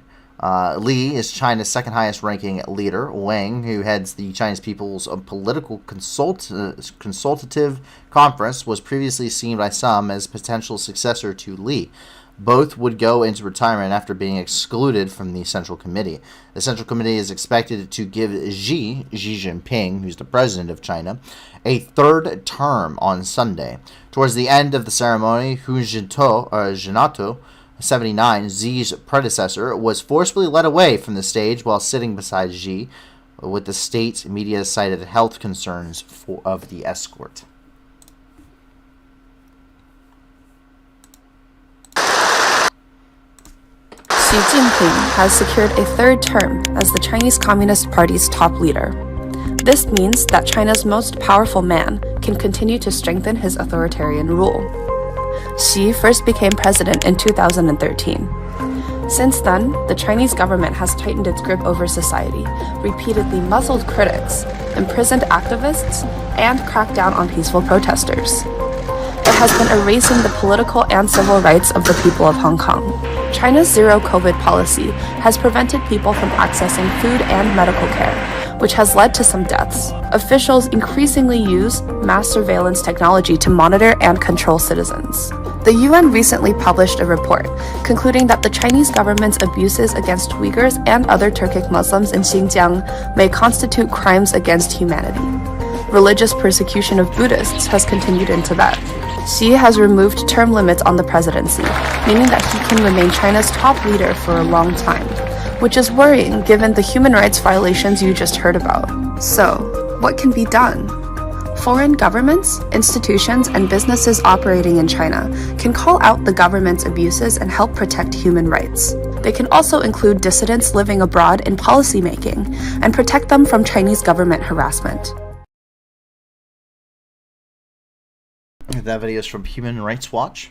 Li is China's second highest ranking leader. Wang, who heads the Chinese People's Political Consultative Conference, was previously seen by some as potential successor to Li. Both would go into retirement after being excluded from the Central Committee. The Central Committee is expected to give Xi Jinping, who's the president of China, a third term on Sunday. Towards the end of the ceremony, Hu Jintao, 79, Xi's predecessor, was forcibly led away from the stage while sitting beside Xi, with the state media cited health concerns of the escort. Xi Jinping has secured a third term as the Chinese Communist Party's top leader. This means that China's most powerful man can continue to strengthen his authoritarian rule. Xi first became president in 2013. Since then, the Chinese government has tightened its grip over society, repeatedly muzzled critics, imprisoned activists, and cracked down on peaceful protesters. It has been erasing the political and civil rights of the people of Hong Kong. China's zero-COVID policy has prevented people from accessing food and medical care, which has led to some deaths. Officials increasingly use mass surveillance technology to monitor and control citizens. The UN recently published a report concluding that the Chinese government's abuses against Uyghurs and other Turkic Muslims in Xinjiang may constitute crimes against humanity. Religious persecution of Buddhists has continued in Tibet. Xi has removed term limits on the presidency, meaning that he can remain China's top leader for a long time, which is worrying given the human rights violations you just heard about. So, what can be done? Foreign governments, institutions, and businesses operating in China can call out the government's abuses and help protect human rights. They can also include dissidents living abroad in policymaking and protect them from Chinese government harassment. That video is from Human Rights Watch.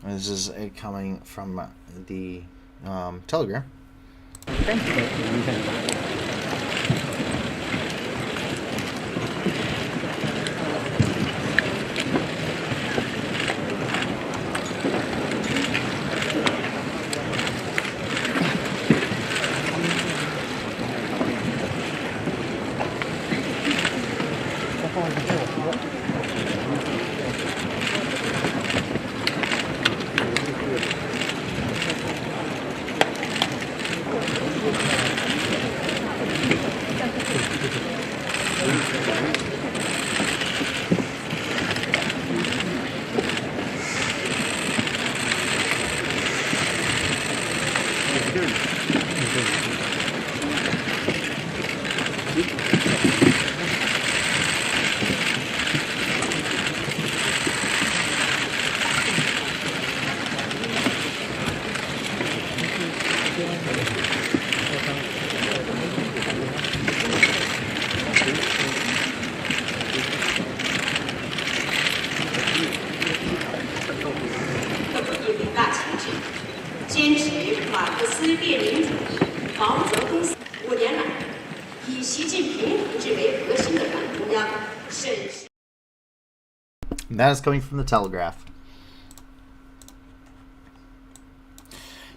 This is coming from the Telegram. That is coming from the Telegraph.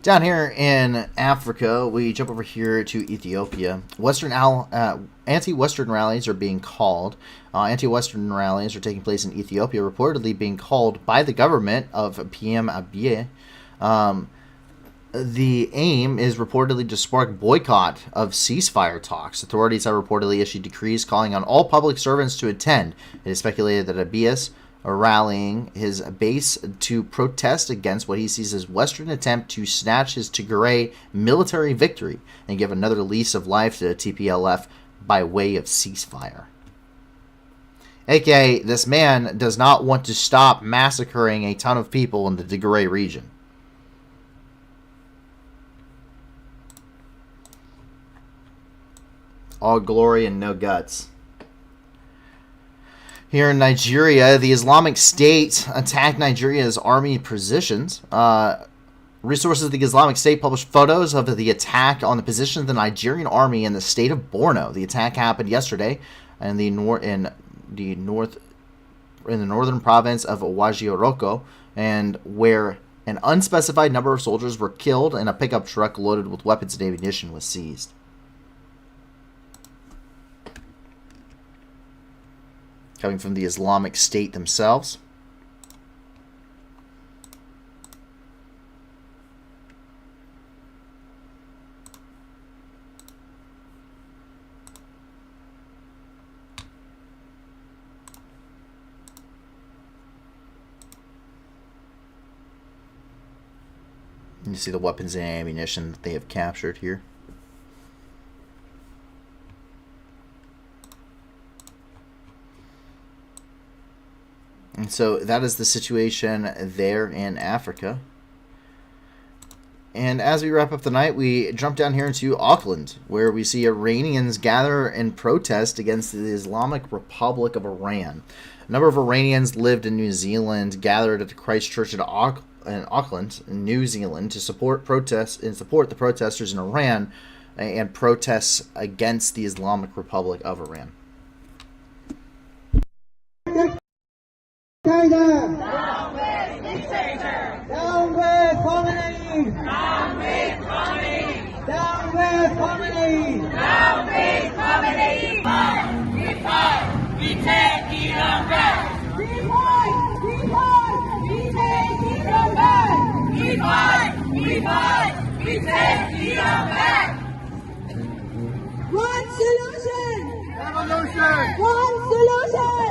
Down here in Africa, we jump over here to Ethiopia. Anti-Western rallies are being called. Anti-Western rallies are taking place in Ethiopia, reportedly being called by the government of PM EST. The aim is reportedly to spark boycott of ceasefire talks. Authorities have reportedly issued decrees calling on all public servants to attend. It is speculated that Abiy rallying his base to protest against what he sees as Western attempt to snatch his Tigray military victory and give another lease of life to TPLF by way of ceasefire. AKA, this man does not want to stop massacring a ton of people in the Tigray region. All glory and no guts. Here in Nigeria, the Islamic State attacked Nigeria's army positions. Resources of the Islamic State published photos of the attack on the position of the Nigerian army in the state of Borno. The attack happened yesterday in the northern province of Wajioroko, and where an unspecified number of soldiers were killed and a pickup truck loaded with weapons and ammunition was seized. Coming from the Islamic State themselves. You see the weapons and ammunition that they have captured here. And so that is the situation there in Africa. And as we wrap up the night, we jump down here into Auckland, where we see Iranians gather in protest against the Islamic Republic of Iran. A number of Iranians lived in New Zealand gathered at the Christchurch in Auckland, in New Zealand, to support the protesters in Iran and protests against the Islamic Republic of Iran. China! Down with dictator! Down with Khomeini! Down with Khomeini! Down with Khomeini! Down with Khomeini! We fight! We take Iran back! We fight! We fight! We take Iran back! We fight! We fight! We take Iran back! One solution! Revolution! One solution!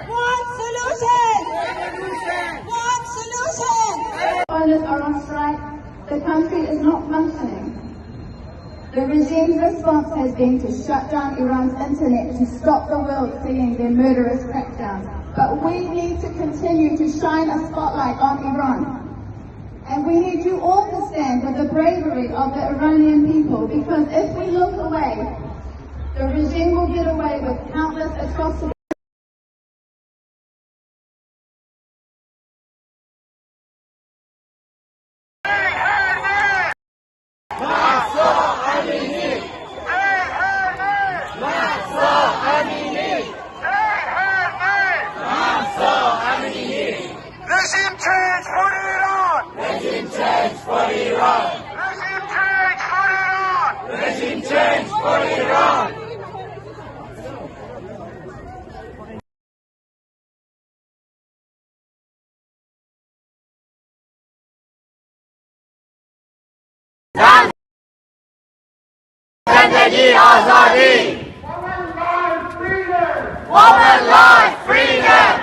One solution! Pilots are on strike. The country is not functioning. The regime's response has been to shut down Iran's internet to stop the world seeing their murderous crackdown. But we need to continue to shine a spotlight on Iran. And we need you all to stand with the bravery of the Iranian people, because if we look away, the regime will get away with countless atrocities. Regime change for Iran! Regime change for Iran! Regime change for Iran! Regime change for Iran! Zindagi Azadi! Woman life freedom! Woman life freedom!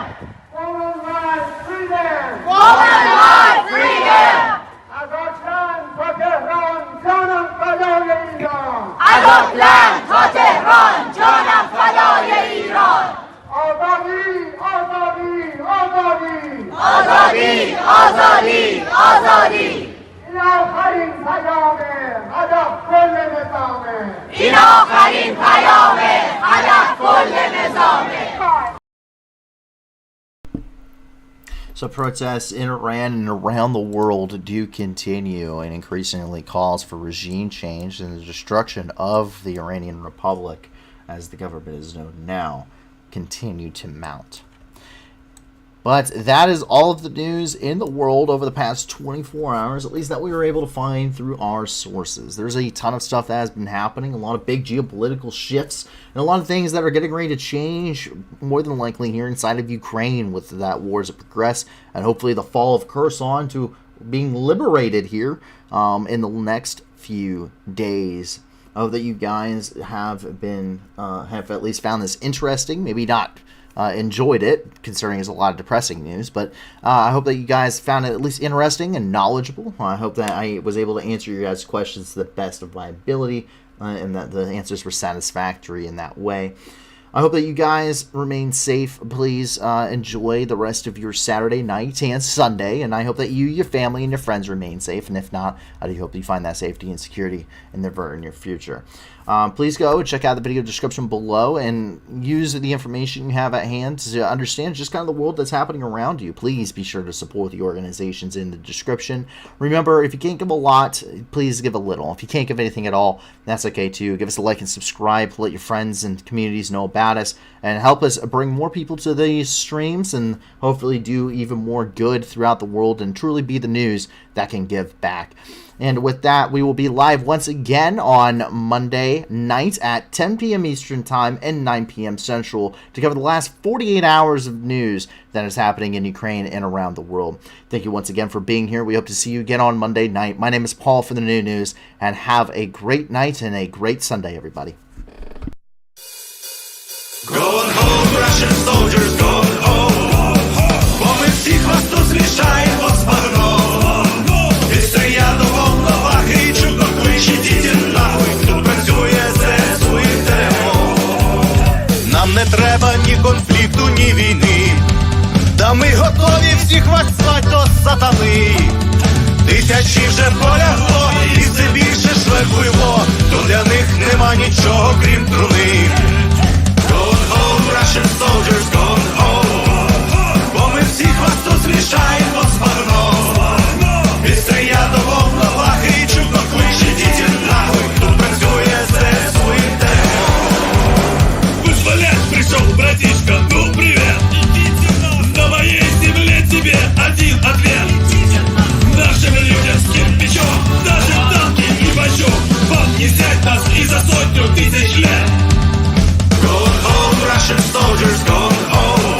Woman life freedom! Woman life freedom! Azadlan ta Tehran janam fadai Iran! Azadlan ta Tehran janam fadai Iran! Azadi! Azadi! Azadi! Azadi! Azadi! Azadi! این آخرین پیامه هدف کل نظامه این آخرین پیامه هدف کل نظامه. So protests in Iran and around the world do continue, and increasingly calls for regime change and the destruction of the Iranian Republic, as the government is known now, continue to mount. But that is all of the news in the world over the past 24 hours, at least that we were able to find through our sources. There's a ton of stuff that has been happening, a lot of big geopolitical shifts, and a lot of things that are getting ready to change, more than likely here inside of Ukraine with that war as it progress, and hopefully the fall of Kherson to being liberated here in the next few days. I hope that you guys have been, have at least found this interesting, maybe not enjoyed it, considering it's a lot of depressing news, but I hope that you guys found it at least interesting and knowledgeable. I hope that I was able to answer your guys' questions to the best of my ability, and that the answers were satisfactory in that way. I hope that you guys remain safe. Please enjoy the rest of your Saturday night and Sunday, and I hope that you, your family, and your friends remain safe. And if not, I do hope that you find that safety and security in the very near future. Please go check out the video description below and use the information you have at hand to understand just kind of the world that's happening around you. Please be sure to support the organizations in the description. Remember, if you can't give a lot, please give a little. If you can't give anything at all, that's okay too. Give us a like and subscribe. Let your friends and communities know about us and help us bring more people to these streams and hopefully do even more good throughout the world and truly be the news that can give back. And with that, we will be live once again on Monday night at 10 p.m. Eastern Time and 9 p.m. Central to cover the last 48 hours of news that is happening in Ukraine and around the world. Thank you once again for being here. We hope to see you again on Monday night. My name is Paul for the New News, and have a great night and a great Sunday, everybody. Going home, Russian soldiers, going home. Бо ми всіх вас тут змішаємо з багном. Відстріляно волновахи, чудно кличі, діти нахуй. Тут працює ЗСУ і ТМО. Нам не треба ні конфлікту, ні війни. Та ми готові всіх вас звать до сатани. Тисячі вже полягло, і все більше швербуйло. То для них нема нічого, крім труни. Going home, Russian soldiers, going home. Бо ми всіх вас тут змішаємо з багном. Відстріля до волновахи і чудно кличе, діти нахуй. Тут працює ЗСУ і ТМО. Вызволять пришел, братишка, ну привет. На моей земле тебе один ответ. Нашим людям с кирпичом, даже танки и бачок. Вам не взять нас и за 100 000 лет. Going home, Russian soldiers, going home.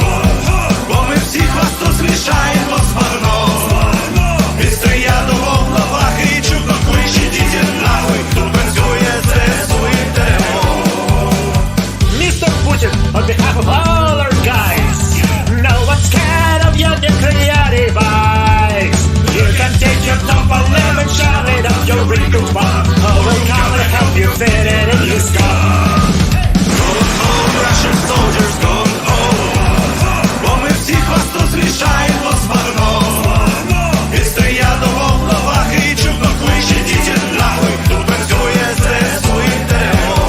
Бо ми всіх вас тут змішаємо з багном. Відстріля до волновахи і чудно кличе, діти нахуй. Тут працює ЗСУ і ТМО. Mr. Putin, on behalf of all our guys, no one's scared of your nuclear device. You can take your double lemon, shove it up your wrinkled bum. Oh, we'll come and help you fit it in your skull. Going home, Russian soldiers, going home. Бо ми всіх вас тут змішаємо з багном. Відстріля до волновахи і чудно кличе, діти нахуй. Тут працює ЗСУ і ТМО.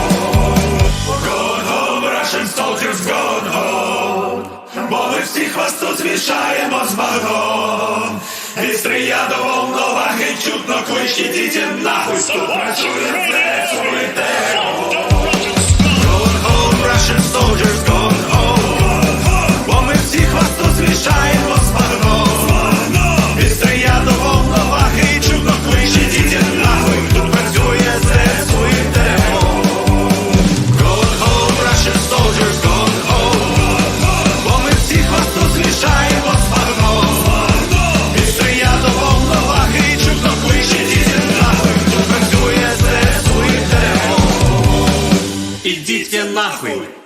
Going home, Russian soldiers, going home. Бо ми всіх вас тут змішаємо з багном. Відстріля до волновахи і чудно кличе, діти нахуй. Тут працює ЗСУ і ТМО. Russian soldiers going home. Бо ми всіх вас тут змішаємо з багном. Відстріля до волновахи і чудно кличе, діти нахуй. Тут працює ЗСУ і ТМО. Going home, Russian soldiers going home. Бо ми всіх вас тут змішаємо з багном. Відстріля до волновахи і чудно кличе, діти нахуй. Тут працює ЗСУ і ТМО. Ідіть нахуй.